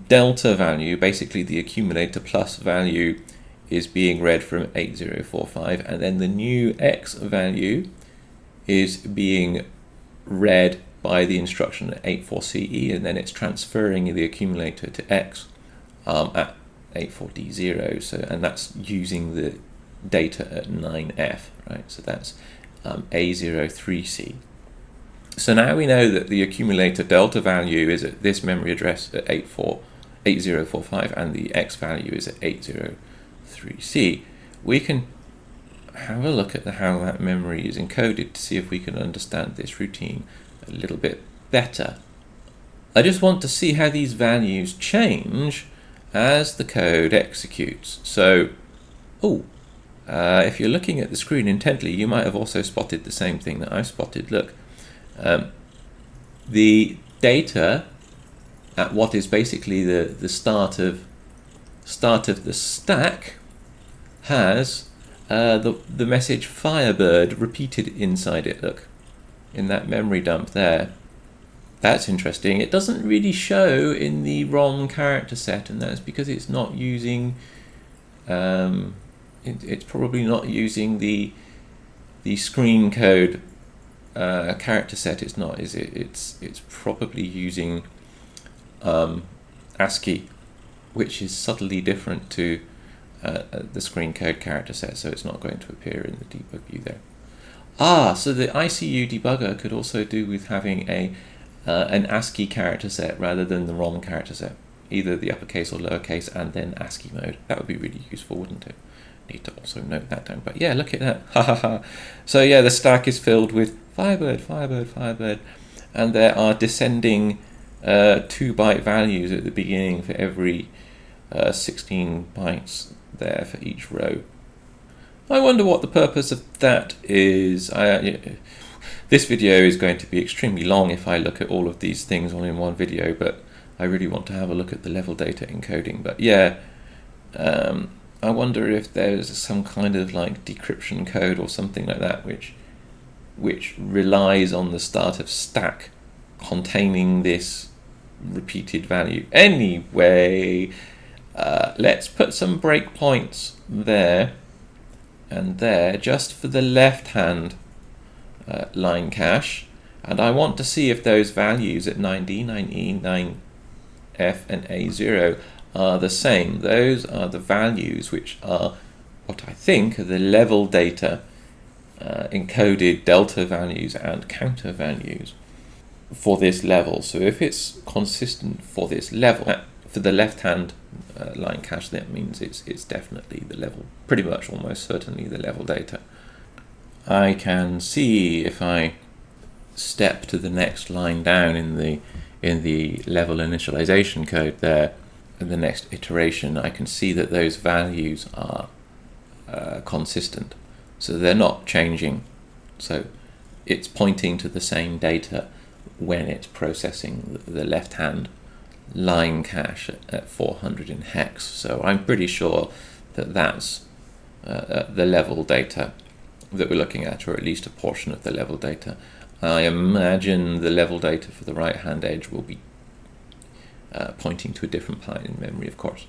delta value, basically the accumulator plus value, is being read from 8045, and then the new x value is being read by the instruction at 84CE, and then it's transferring the accumulator to x at 84D0. So, and that's using the data at 9F, right? So that's A03C. So now we know that the accumulator delta value is at this memory address at 8045, and the x value is at 803C. We can have a look at how that memory is encoded to see if we can understand this routine a little bit better. I just want to see how these values change as the code executes. So, if you're looking at the screen intently, you might have also spotted the same thing that I spotted. Look, the data at what is basically the start of the stack has the message Firebird repeated inside it. Look, in that memory dump there. That's interesting. It doesn't really show in the ROM character set, and that's because it's not using it's probably not using the screen code character set. It's not, is it? It's probably using ASCII, which is subtly different to the screen code character set, so it's not going to appear in the debug view there. So the ICU debugger could also do with having an ASCII character set rather than the ROM character set, either the uppercase or lowercase and then ASCII mode. That would be really useful, wouldn't it? Need to also note that down. But yeah, look at that. So yeah, the stack is filled with Firebird, Firebird, Firebird, and there are descending 2-byte values at the beginning for every 16 bytes there for each row. I wonder what the purpose of that is. This video is going to be extremely long if I look at all of these things all in one video, but I really want to have a look at the level data encoding. But yeah, I wonder if there's some kind of like decryption code or something like that which relies on the start of stack containing this repeated value. Anyway, Let's put some breakpoints there and there just for the left-hand line cache, and I want to see if those values at 9D, 9E, 9F and A0 are the same. Those are the values which are what I think are the level data encoded delta values and counter values for this level. So if it's consistent for this level, for the left-hand line cache, that means it's definitely the level, pretty much almost certainly the level data. I can see if I step to the next line down in the level initialization code there, in the next iteration, I can see that those values are consistent, so they're not changing. So it's pointing to the same data when it's processing the left-hand line cache at 400 in hex. So I'm pretty sure that that's the level data that we're looking at, or at least a portion of the level data. I imagine the level data for the right-hand edge will be pointing to a different byte in memory, of course.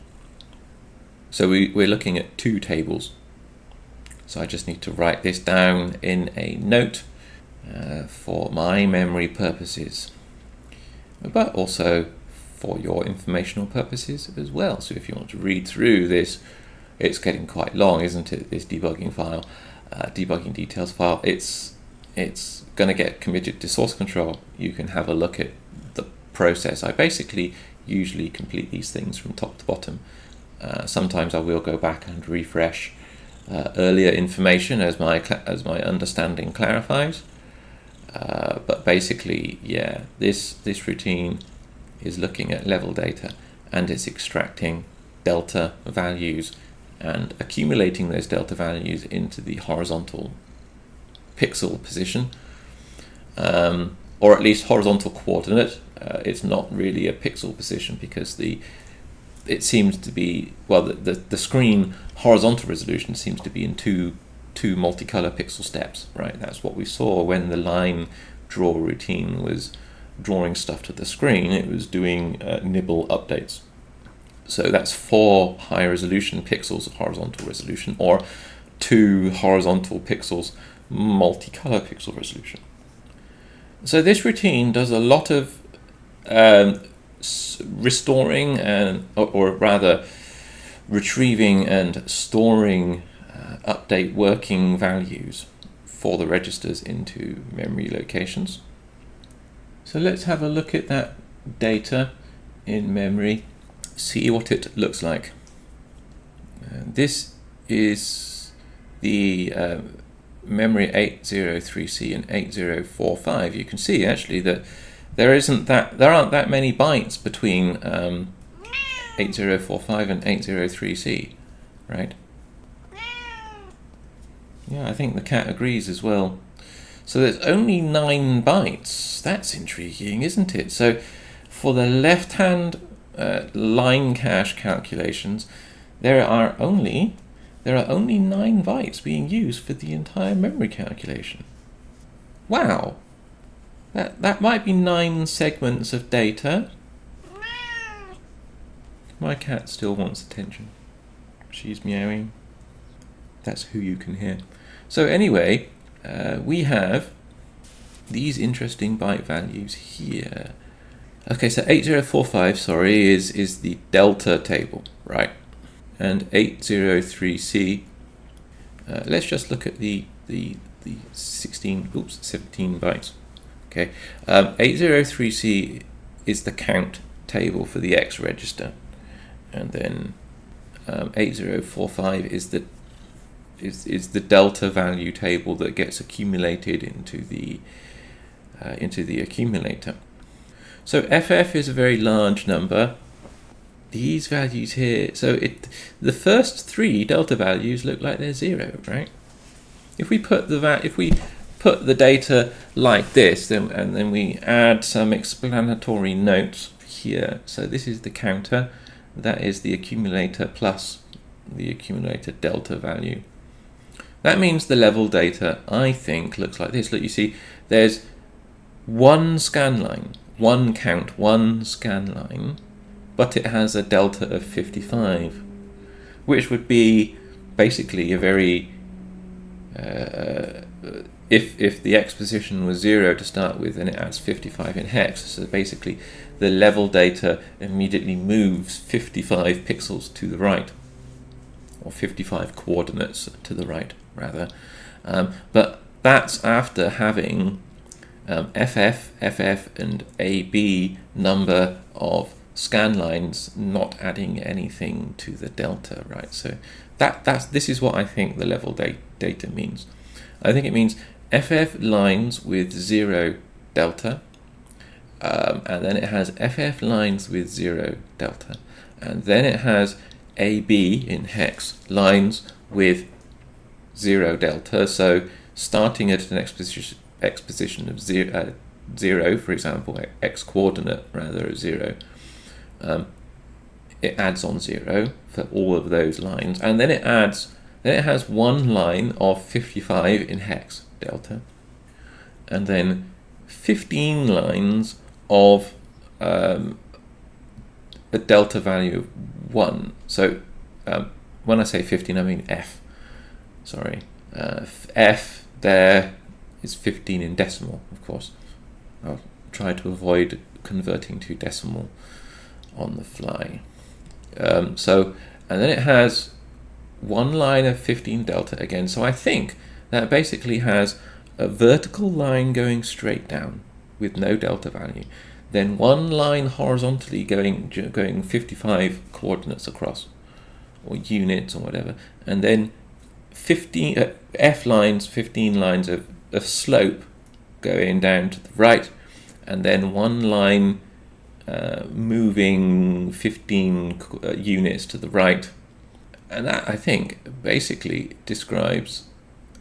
So we're looking at two tables. So I just need to write this down in a note for my memory purposes, but also for your informational purposes as well. So if you want to read through this, it's getting quite long, isn't it? This debugging file, debugging details file, it's going to get committed to source control. You can have a look at the process. I basically usually complete these things from top to bottom. Sometimes I will go back and refresh earlier information as my understanding clarifies. But basically, yeah, this routine is looking at level data, and it's extracting delta values and accumulating those delta values into the horizontal pixel position, or at least horizontal coordinate. It's not really a pixel position because it seems to be, well, the screen horizontal resolution seems to be in two multicolor pixel steps, right? That's what we saw when the line draw routine was drawing stuff to the screen. It was doing nibble updates. So that's 4 high resolution pixels of horizontal resolution, or 2 horizontal pixels multicolor pixel resolution. So this routine does a lot of restoring or rather retrieving and storing update working values for the registers into memory locations. So let's have a look at that data in memory, see what it looks like. This is the memory 803C and 8045. You can see actually that there aren't that many bytes between 8045 and 803C, right? Yeah, I think the cat agrees as well. So there's only 9 bytes. That's intriguing, isn't it? So for the left-hand line cache calculations, there are only 9 bytes being used for the entire memory calculation. Wow, that might be 9 segments of data. My cat still wants attention. She's meowing. That's who you can hear. So anyway, we have these interesting byte values here. Okay, so 8045, sorry, is the delta table, right? And 803C, let's just look at the 17 bytes. Okay, 803C is the count table for the X register, and then 8045 is the delta value table that gets accumulated into the accumulator. So FF is a very large number. These values here, so the first 3 delta values look like they're 0, right? If we put the data like this, and then we add some explanatory notes here. So this is the counter, that is the accumulator plus the accumulator delta value. That means the level data, I think, looks like this. Look, you see, there's one scan line, one count, one scan line, but it has a delta of 55, which would be basically a very if the x position was 0 to start with, then it adds 55 in hex. So basically the level data immediately moves 55 pixels to the right, or 55 coordinates to the right rather. But that's after having FF, and AB number of scan lines, not adding anything to the delta, right? So this is what I think the level data means. I think it means FF lines with 0 delta, and then it has FF lines with 0 delta, and then it has AB in hex lines with 0 delta. So starting at an x position of 0, for example, x coordinate rather of 0, it adds on 0 for all of those lines, and then it has one line of 55 in hex delta, and then 15 lines of a delta value of 1. So when I say 15, I mean F. Sorry, F there is 15 in decimal, of course. I'll try to avoid converting to decimal on the fly. And then it has one line of 15 delta again. So I think that basically has a vertical line going straight down with no delta value, then one line horizontally going 55 coordinates across, or units or whatever, and then 15 F lines, 15 lines of slope going down to the right, and then one line moving 15 units to the right. And that, I think, basically describes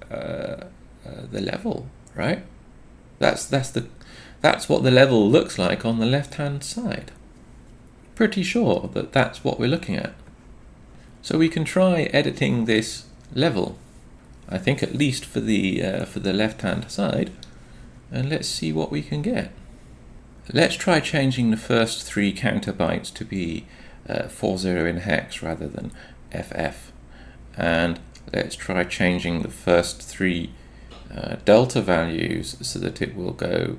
the level, right? That's what the level looks like on the left-hand side. Pretty sure that that's what we're looking at. So we can try editing this level, I think, at least for the left-hand side, and let's see what we can get. Let's try changing the first 3 counter bytes to be 40 in hex rather than FF, and let's try changing the first 3 delta values so that it will go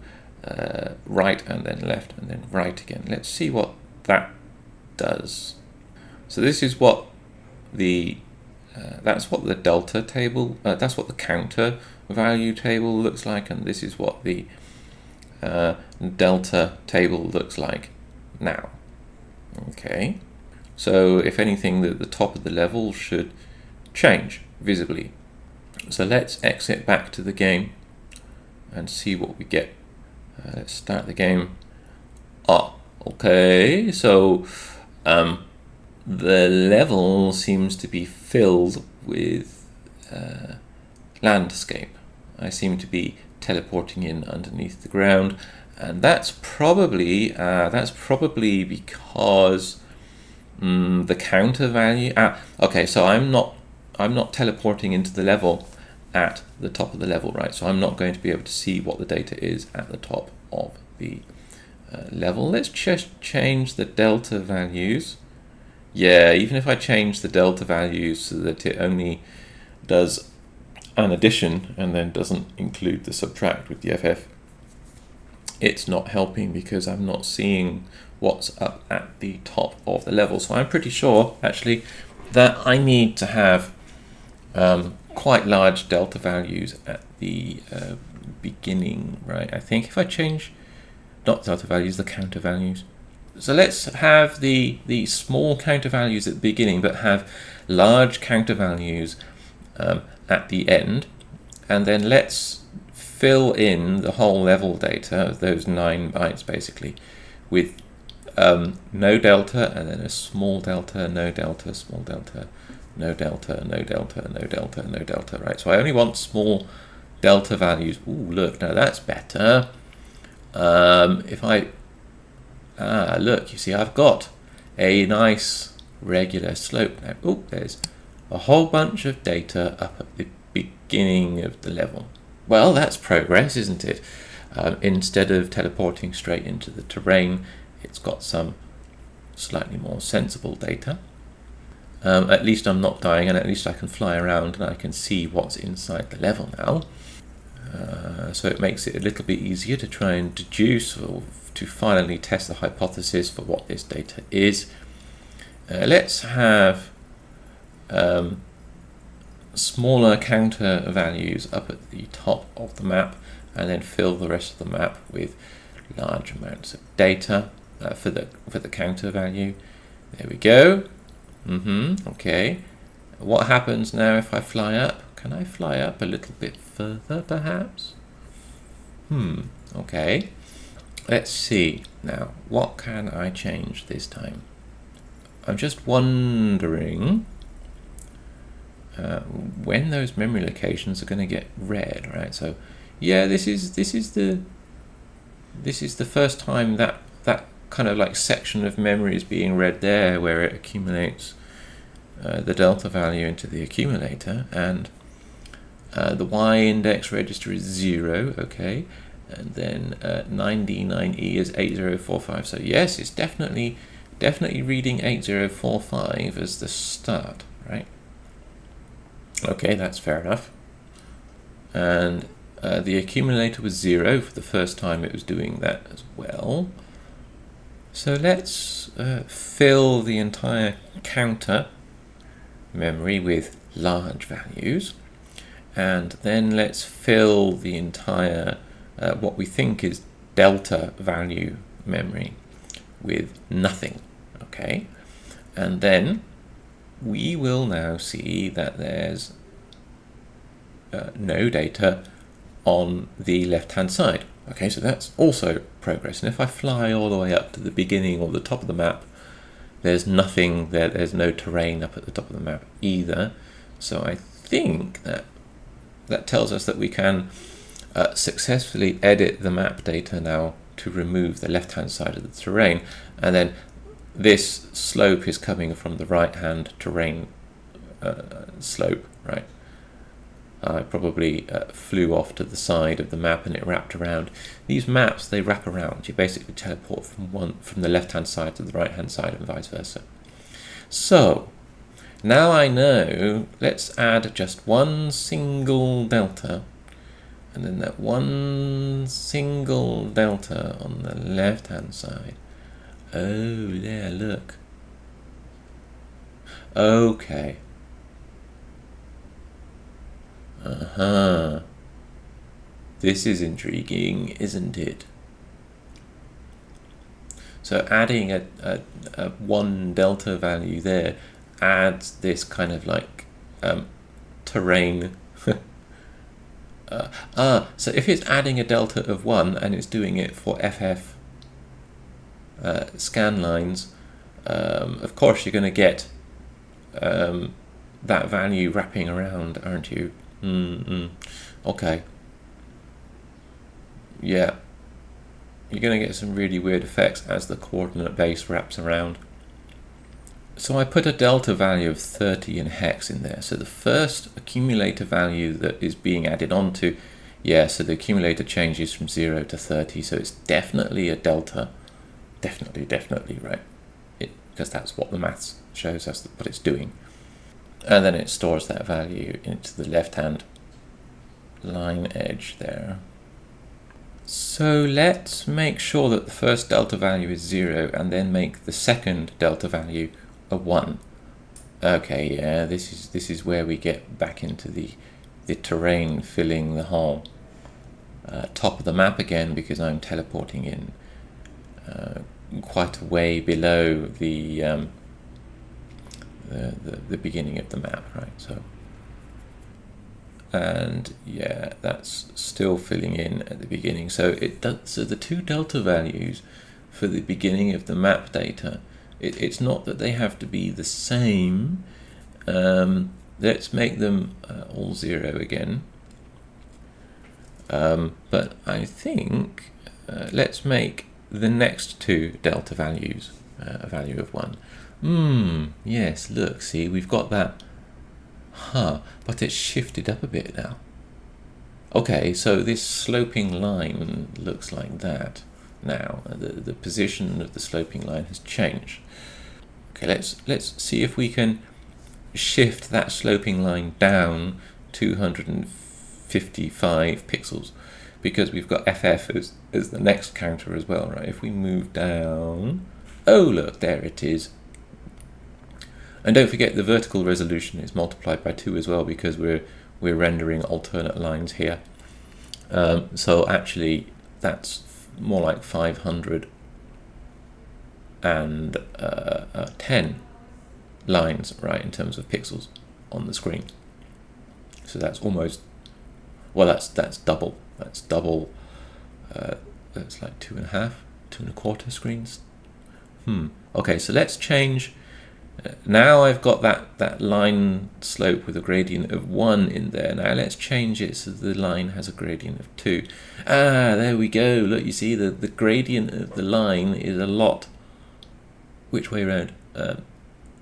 right and then left and then right again. Let's see what that does. So this is what that's what the delta table, that's what the counter value table looks like, and this is what the delta table looks like now. Okay, so if anything, the top of the level should change visibly. So let's exit back to the game and see what we get. Let's start the game. Okay, so the level seems to be filled with landscape. I seem to be teleporting in underneath the ground, and that's probably because the counter value. Okay, so I'm not teleporting into the level at the top of the level, right? So I'm not going to be able to see what the data is at the top of the level. Let's just change the delta values. Yeah, even if I change the delta values so that it only does an addition and then doesn't include the subtract with the FF, it's not helping because I'm not seeing what's up at the top of the level. So I'm pretty sure actually that I need to have quite large delta values at the beginning, right? I think if I change, not delta values, the counter values. So let's have the small counter values at the beginning, but have large counter values at the end, and then let's fill in the whole level data, those 9 bytes basically, with no delta, and then a small delta, no delta, small delta, no delta, no delta, no delta, no delta, right? So I only want small delta values. Ooh, look, now that's better. If I look, you see I've got a nice regular slope now. Oh, there's a whole bunch of data up at the beginning of the level. Well, that's progress, isn't it? Instead of teleporting straight into the terrain, it's got some slightly more sensible data. At least I'm not dying, and at least I can fly around and I can see what's inside the level now. So it makes it a little bit easier to try and deduce or to finally test the hypothesis for what this data is. Let's have smaller counter values up at the top of the map, and then fill the rest of the map with large amounts of data for the counter value. There we go. Okay. What happens now if I fly up? Can I fly up a little bit further, perhaps? Okay. Let's see. Now, what can I change this time? I'm just wondering when those memory locations are going to get read, right? So, yeah, this is the first time that kind of like section of memory is being read there, where it accumulates the delta value into the accumulator, and the Y index register is 0, okay, and then 9D9E is 8045. So yes, it's definitely reading 8045 as the start, right? Okay, that's fair enough. And the accumulator was 0 for the first time it was doing that as well. So let's fill the entire counter memory with large values, and then let's fill the entire what we think is delta value memory with nothing, okay? And then we will now see that there's no data on the left-hand side. Okay, so that's also progress. And if I fly all the way up to the beginning or the top of the map, there's nothing there. There's no terrain up at the top of the map either. So I think that tells us that we can successfully edit the map data now to remove the left-hand side of the terrain. And then this slope is coming from the right-hand terrain slope, right? I probably flew off to the side of the map and it wrapped around. These maps, they wrap around. You basically teleport from the left-hand side to the right-hand side and vice versa. So, now I know, let's add just one single delta, and then that one single delta on the left-hand side. Oh, there, look. Okay. This is intriguing, isn't it? So adding a one delta value there adds this kind of like terrain. So if it's adding a delta of 1 and it's doing it for FF scan lines, of course you're going to get that value wrapping around, aren't you? Okay. Yeah. You're going to get some really weird effects as the coordinate base wraps around. So I put a delta value of 30 in hex in there. So the first accumulator value that is being added onto, yeah, so the accumulator changes from 0 to 30. So it's definitely a delta. Definitely, right? Because that's what the maths shows us what it's doing. And then it stores that value into the left-hand line edge there. So let's make sure that the first delta value is 0 and then make the second delta value a 1. Okay, yeah, this is where we get back into the terrain filling the whole top of the map again, because I'm teleporting in quite a way below the beginning of the map, right? So, and yeah, that's still filling in at the beginning. So it does. So the two delta values for the beginning of the map data, it's not that they have to be the same. Let's make them all 0 again. But I think let's make the next two delta values a value of 1. Yes, look, see, we've got that. But it's shifted up a bit now. Okay, so this sloping line looks like that now. The position of the sloping line has changed. Okay, let's see if we can shift that sloping line down 255 pixels, because we've got FF as the next counter as well, right? If we move down, oh look, there it is. And don't forget the vertical resolution is multiplied by 2 as well, because we're rendering alternate lines here. So actually that's more like 510 lines, right, in terms of pixels on the screen. So that's almost, well, that's double. That's double. That's like 2.5, 2.25 screens. Okay, so let's change. Now I've got that line slope with a gradient of 1 in there. Now let's change it so the line has a gradient of 2. There we go. Look, you see the gradient of the line is a lot. Which way around?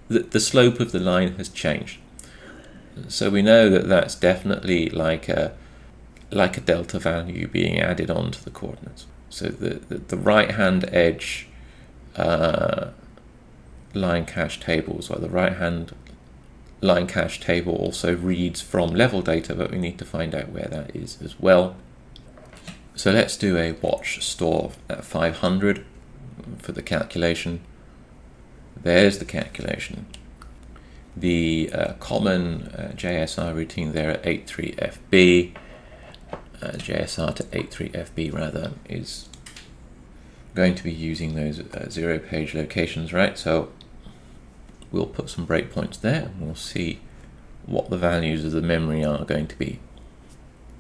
The slope of the line has changed. So we know that that's definitely like a delta value being added onto the coordinates. So the right-hand edge line cache tables, or the right-hand line cache table also reads from level data, but we need to find out where that is as well. So let's do a watch store at 500 for the calculation. There's the calculation. The common JSR routine there at 83FB, JSR to 83FB rather, is going to be using those 0 page locations, right? So we'll put some breakpoints there and we'll see what the values of the memory are going to be.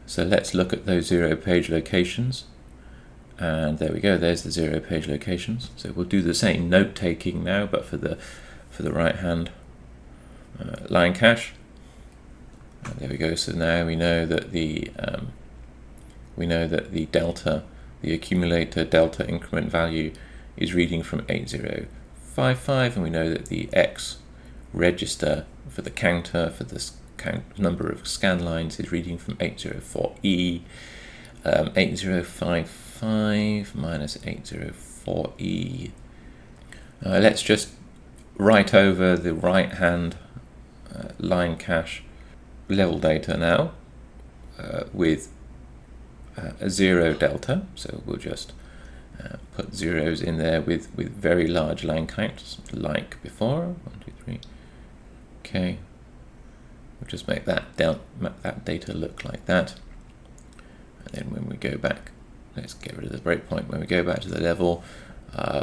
So let's look at those 0 page locations. And there we go, there's the 0 page locations. So we'll do the same note taking now, but for the right hand line cache. There we go. So now we know that the delta, the accumulator delta increment value is reading from 8055, and we know that the X register for the counter for this number of scan lines is reading from 804E. 8055 minus 804E. Let's just write over the right hand line cache level data now with a 0 delta. So we'll just put zeros in there with very large line counts like before. 1, 2, 3. Okay. We'll just make that data look like that. And then when we go back, let's get rid of the breakpoint. When we go back to the level,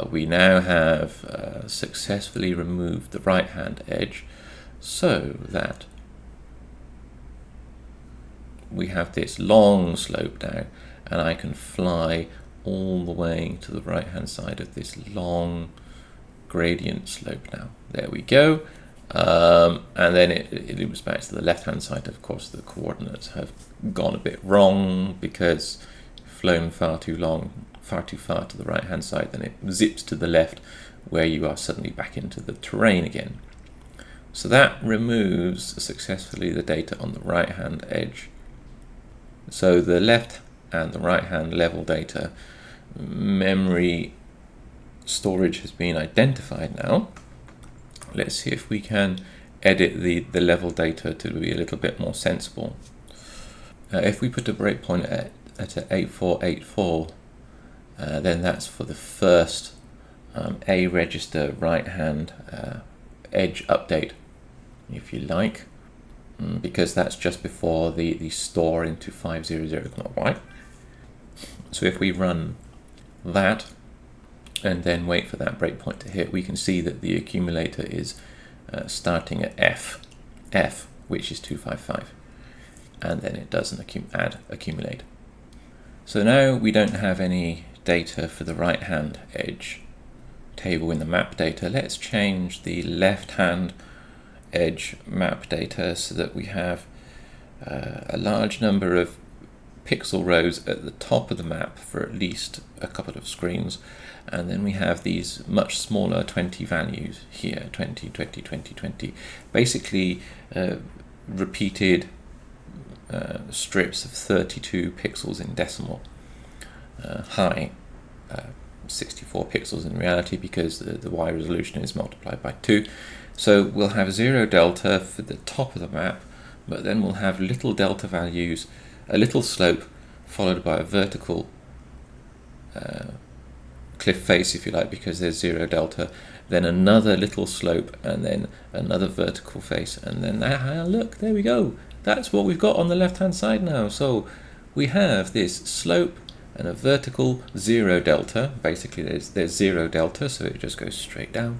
we now have successfully removed the right hand edge, so that we have this long slope now, and I can fly all the way to the right hand side of this long gradient slope now. There we go. And then it loops back to the left hand side. Of course, the coordinates have gone a bit wrong because flown far too far to the right hand side, then it zips to the left where you are suddenly back into the terrain again. So that removes successfully the data on the right hand edge. So the left and the right hand level data memory storage has been identified now. Let's see if we can edit the level data to be a little bit more sensible. If we put a breakpoint at 8484, then that's for the first A register right hand edge update, if you like, because that's just before the store into 500.y. So if we run that and then wait for that breakpoint to hit, we can see that the accumulator is starting at F, which is 255, and then it doesn't accumulate. So now we don't have any data for the right hand edge table in the map data. Let's change the left hand edge map data so that we have a large number of pixel rows at the top of the map for at least a couple of screens, and then we have these much smaller 20 values here, 20, 20, 20, 20, basically repeated strips of 32 pixels in decimal high, 64 pixels in reality because the Y resolution is multiplied by 2. So we'll have 0 delta for the top of the map, but then we'll have little delta values, a little slope followed by a vertical cliff face, if you like, because there's 0 delta, then another little slope, and then another vertical face, and then look, there we go. That's what we've got on the left hand side now. So we have this slope and a vertical 0 delta. Basically there's 0 delta, so it just goes straight down.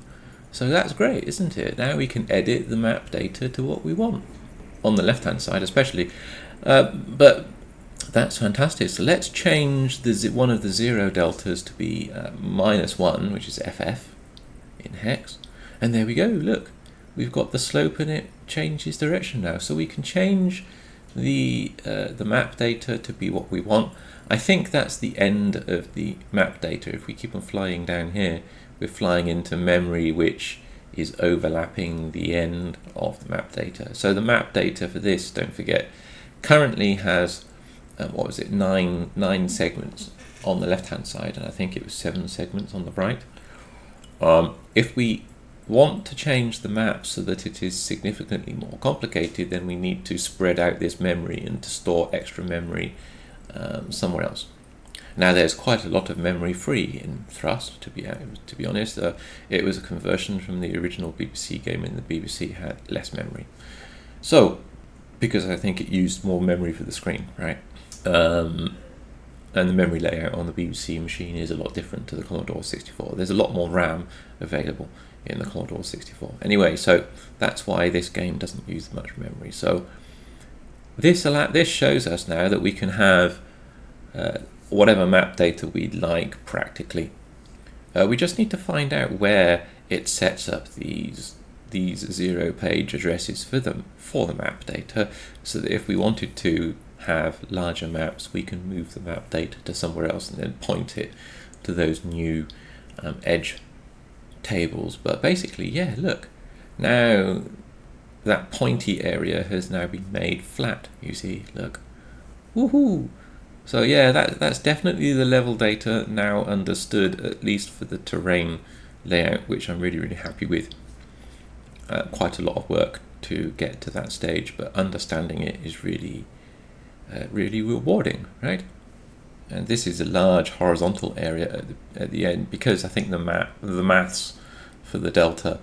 So that's great, isn't it? Now we can edit the map data to what we want on the left hand side especially, but that's fantastic. So let's change one of the 0 deltas to be -1, which is FF in hex, and there we go. Look, we've got the slope and it changes direction now. So we can change the map data to be what we want. I think that's the end of the map data. If we keep on flying down here, we're flying into memory which is overlapping the end of the map data. So the map data for this, don't forget, currently has what was it, nine segments on the left hand side, and I think it was 7 segments on the right. If we want to change the map so that it is significantly more complicated, then we need to spread out this memory and to store extra memory somewhere else. Now there's quite a lot of memory free in Thrust, to be honest. It was a conversion from the original BBC game, and the BBC had less memory. So, because I think it used more memory for the screen, right? And the memory layout on the BBC machine is a lot different to the Commodore 64. There's a lot more RAM available in the Commodore 64. Anyway, so that's why this game doesn't use much memory. So this shows us now that we can have whatever map data we'd like practically. We just need to find out where it sets up these 0 page addresses for the map data, so that if we wanted to have larger maps, we can move the map data to somewhere else and then point it to those new edge tables. But basically, yeah, look, now that pointy area has now been made flat, you see, look. Woohoo! So yeah, that's definitely the level data now understood, at least for the terrain layout, which I'm really, really happy with. Quite a lot of work to get to that stage, but understanding it is really rewarding, right? And this is a large horizontal area at the end, because I think the maths for the delta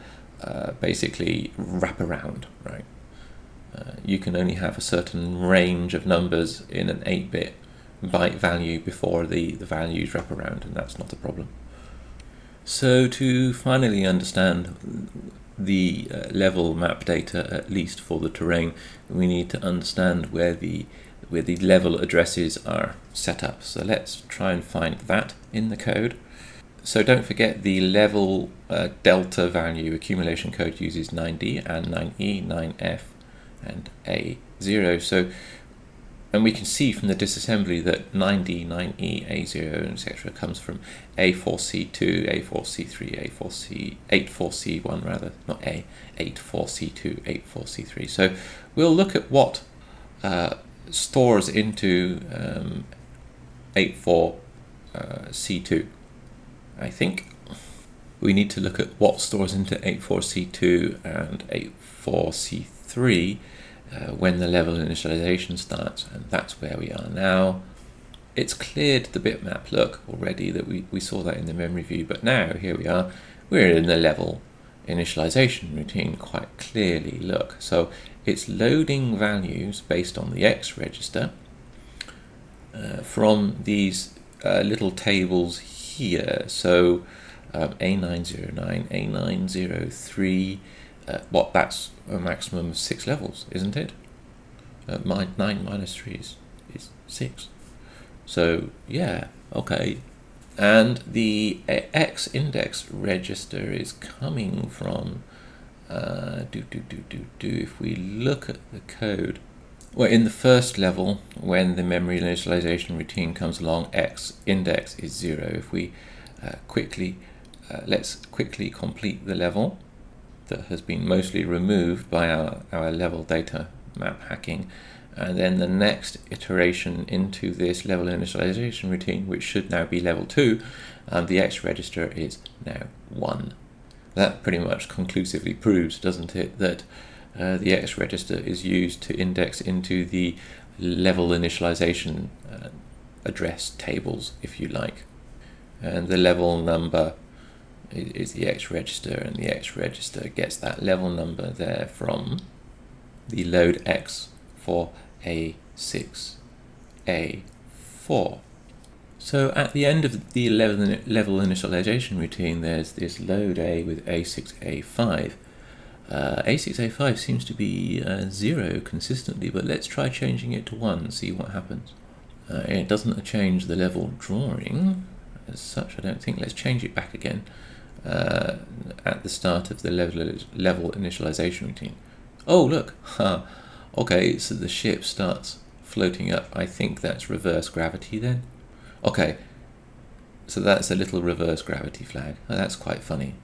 basically wrap around, right? You can only have a certain range of numbers in an 8-bit byte value before the values wrap around, and that's not a problem. So to finally understand the level map data, at least for the terrain, we need to understand where the level addresses are set up. So let's try and find that in the code. So don't forget, the level delta value accumulation code uses 9D and 9E, 9F and A0. So, and we can see from the disassembly that 9D, 9E, A0, etc. comes from A4C2, A4C3, A4C1 rather, not A, 84C2, 84C3. So we'll look at what stores into 84C2. I think we need to look at what stores into 84C2 and 84C3 when the level initialization starts, and that's where we are now. It's cleared the bitmap, look, already, that we saw that in the memory view, but now here we are, we're in the level initialization routine quite clearly, look. So it's loading values based on the X register from these little tables here. So A909, A903, that's a maximum of 6 levels, isn't it? 9 minus 3 is 6. So yeah, okay. And the X index register is coming from if we look at the code, well, in the first level, when the memory initialization routine comes along, X index is 0. If we let's quickly complete the level that has been mostly removed by our level data map hacking, and then the next iteration into this level initialization routine, which should now be level 2, the X register is now 1. That pretty much conclusively proves, doesn't it, that the X register is used to index into the level initialization address tables, if you like. And the level number is the X register, and the X register gets that level number there from the load X for A6, A4. So at the end of the level initialization routine, there's this load A with A6, A5. A6, A5 seems to be 0 consistently, but let's try changing it to 1 and see what happens. It doesn't change the level drawing as such, I don't think. Let's change it back again at the start of the level initialization routine. Oh, look! Okay, so the ship starts floating up. I think that's reverse gravity then. Okay, so that's a little reverse gravity flag. Oh, that's quite funny.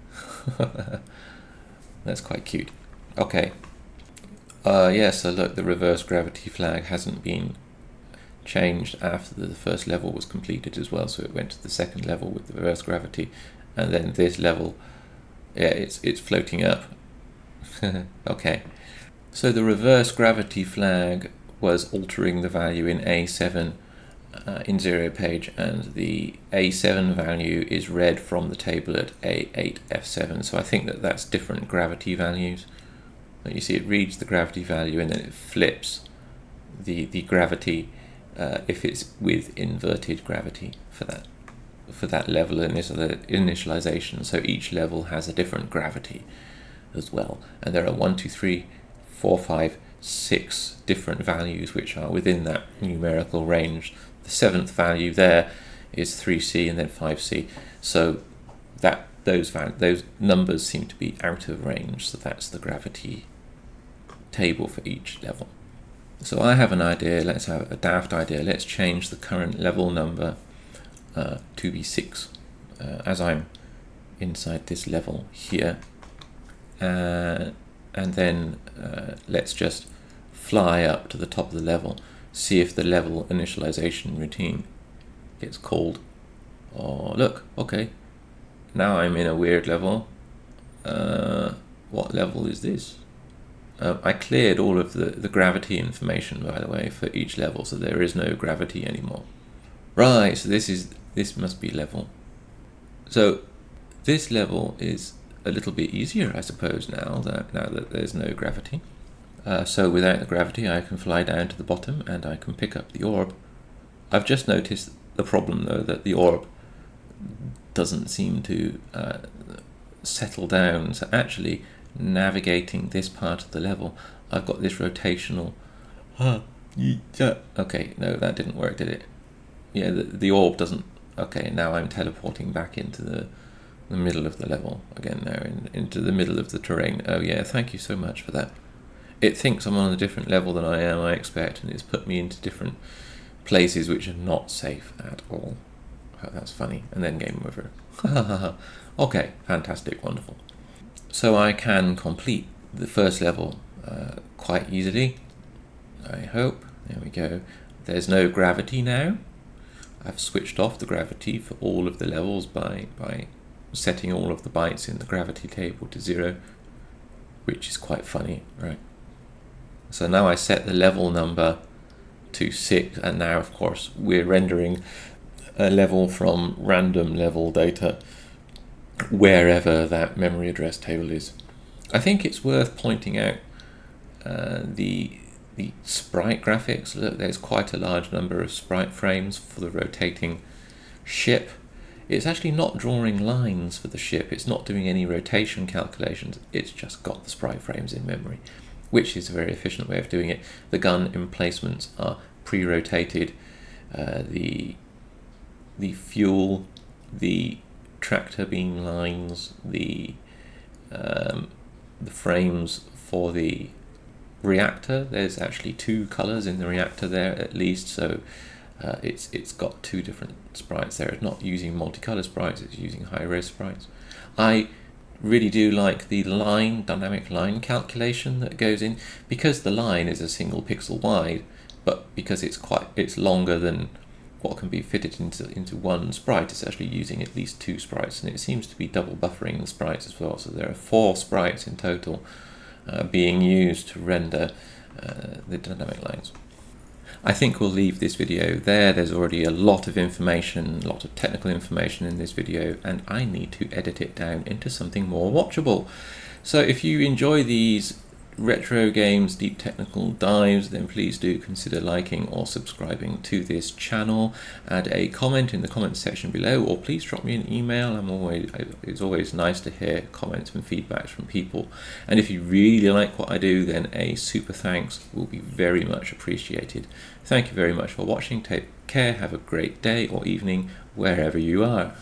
That's quite cute. Okay. Yeah, so look, the reverse gravity flag hasn't been changed after the first level was completed as well, so it went to the second level with the reverse gravity, and then this level, yeah, it's floating up. Okay. So the reverse gravity flag was altering the value in A7 in 0 page, and the A7 value is read from the table at A8, F7. So I think that that's different gravity values. But you see, it reads the gravity value and then it flips the gravity if it's with inverted gravity for that level initialization. So each level has a different gravity as well, and there are 1, 2, 3, 4, 5, 6 different values which are within that numerical range. The 7th value there is 3C and then 5C, so that those numbers seem to be out of range, so that's the gravity table for each level. So I have an idea, let's have a daft idea, let's change the current level number to be 6 as I'm inside this level here, and then let's just fly up to the top of the level, see if the level initialization routine gets called. Oh, look, okay, now I'm in a weird level. What level is this? I cleared all of the gravity information, by the way, for each level, so there is no gravity anymore. Right, so this must be level. So this level is a little bit easier, I suppose, now that there's no gravity. So without the gravity, I can fly down to the bottom and I can pick up the orb. I've just noticed the problem, though, that the orb doesn't seem to settle down. So actually, navigating this part of the level, I've got this rotational. Okay, no, that didn't work, did it? Yeah, the orb doesn't. Okay, now I'm teleporting back into the middle of the level again now, into the middle of the terrain. Oh yeah, thank you so much for that. It thinks I'm on a different level than I am, I expect, and it's put me into different places which are not safe at all. Oh, that's funny. And then game over. Okay, fantastic, wonderful. So I can complete the first level quite easily, I hope. There we go. There's no gravity now. I've switched off the gravity for all of the levels by setting all of the bytes in the gravity table to 0, which is quite funny, right? So now I set the level number to 6, and now of course we're rendering a level from random level data wherever that memory address table is. I think it's worth pointing out the sprite graphics. Look, there's quite a large number of sprite frames for the rotating ship. It's actually not drawing lines for the ship, it's not doing any rotation calculations, it's just got the sprite frames in memory, which is a very efficient way of doing it. The gun emplacements are pre-rotated, the fuel, the tractor beam lines, the frames for the reactor. There's actually 2 colors in the reactor there at least, so it's got 2 different sprites there. It's not using multicolor sprites, it's using high-res sprites. I Really do like the dynamic line calculation that goes in, because the line is a single pixel wide, but because it's longer than what can be fitted into one sprite. It's actually using at least 2 sprites, and it seems to be double buffering the sprites as well. So there are 4 sprites in total being used to render the dynamic lines. I think we'll leave this video there. There's already a lot of information, a lot of technical information in this video, and I need to edit it down into something more watchable. So if you enjoy these retro games, deep technical dives, then please do consider liking or subscribing to this channel. Add a comment in the comments section below, or please drop me an email. It's always nice to hear comments and feedbacks from people. And if you really like what I do, then a super thanks will be very much appreciated. Thank you very much for watching. Take care, have a great day or evening wherever you are.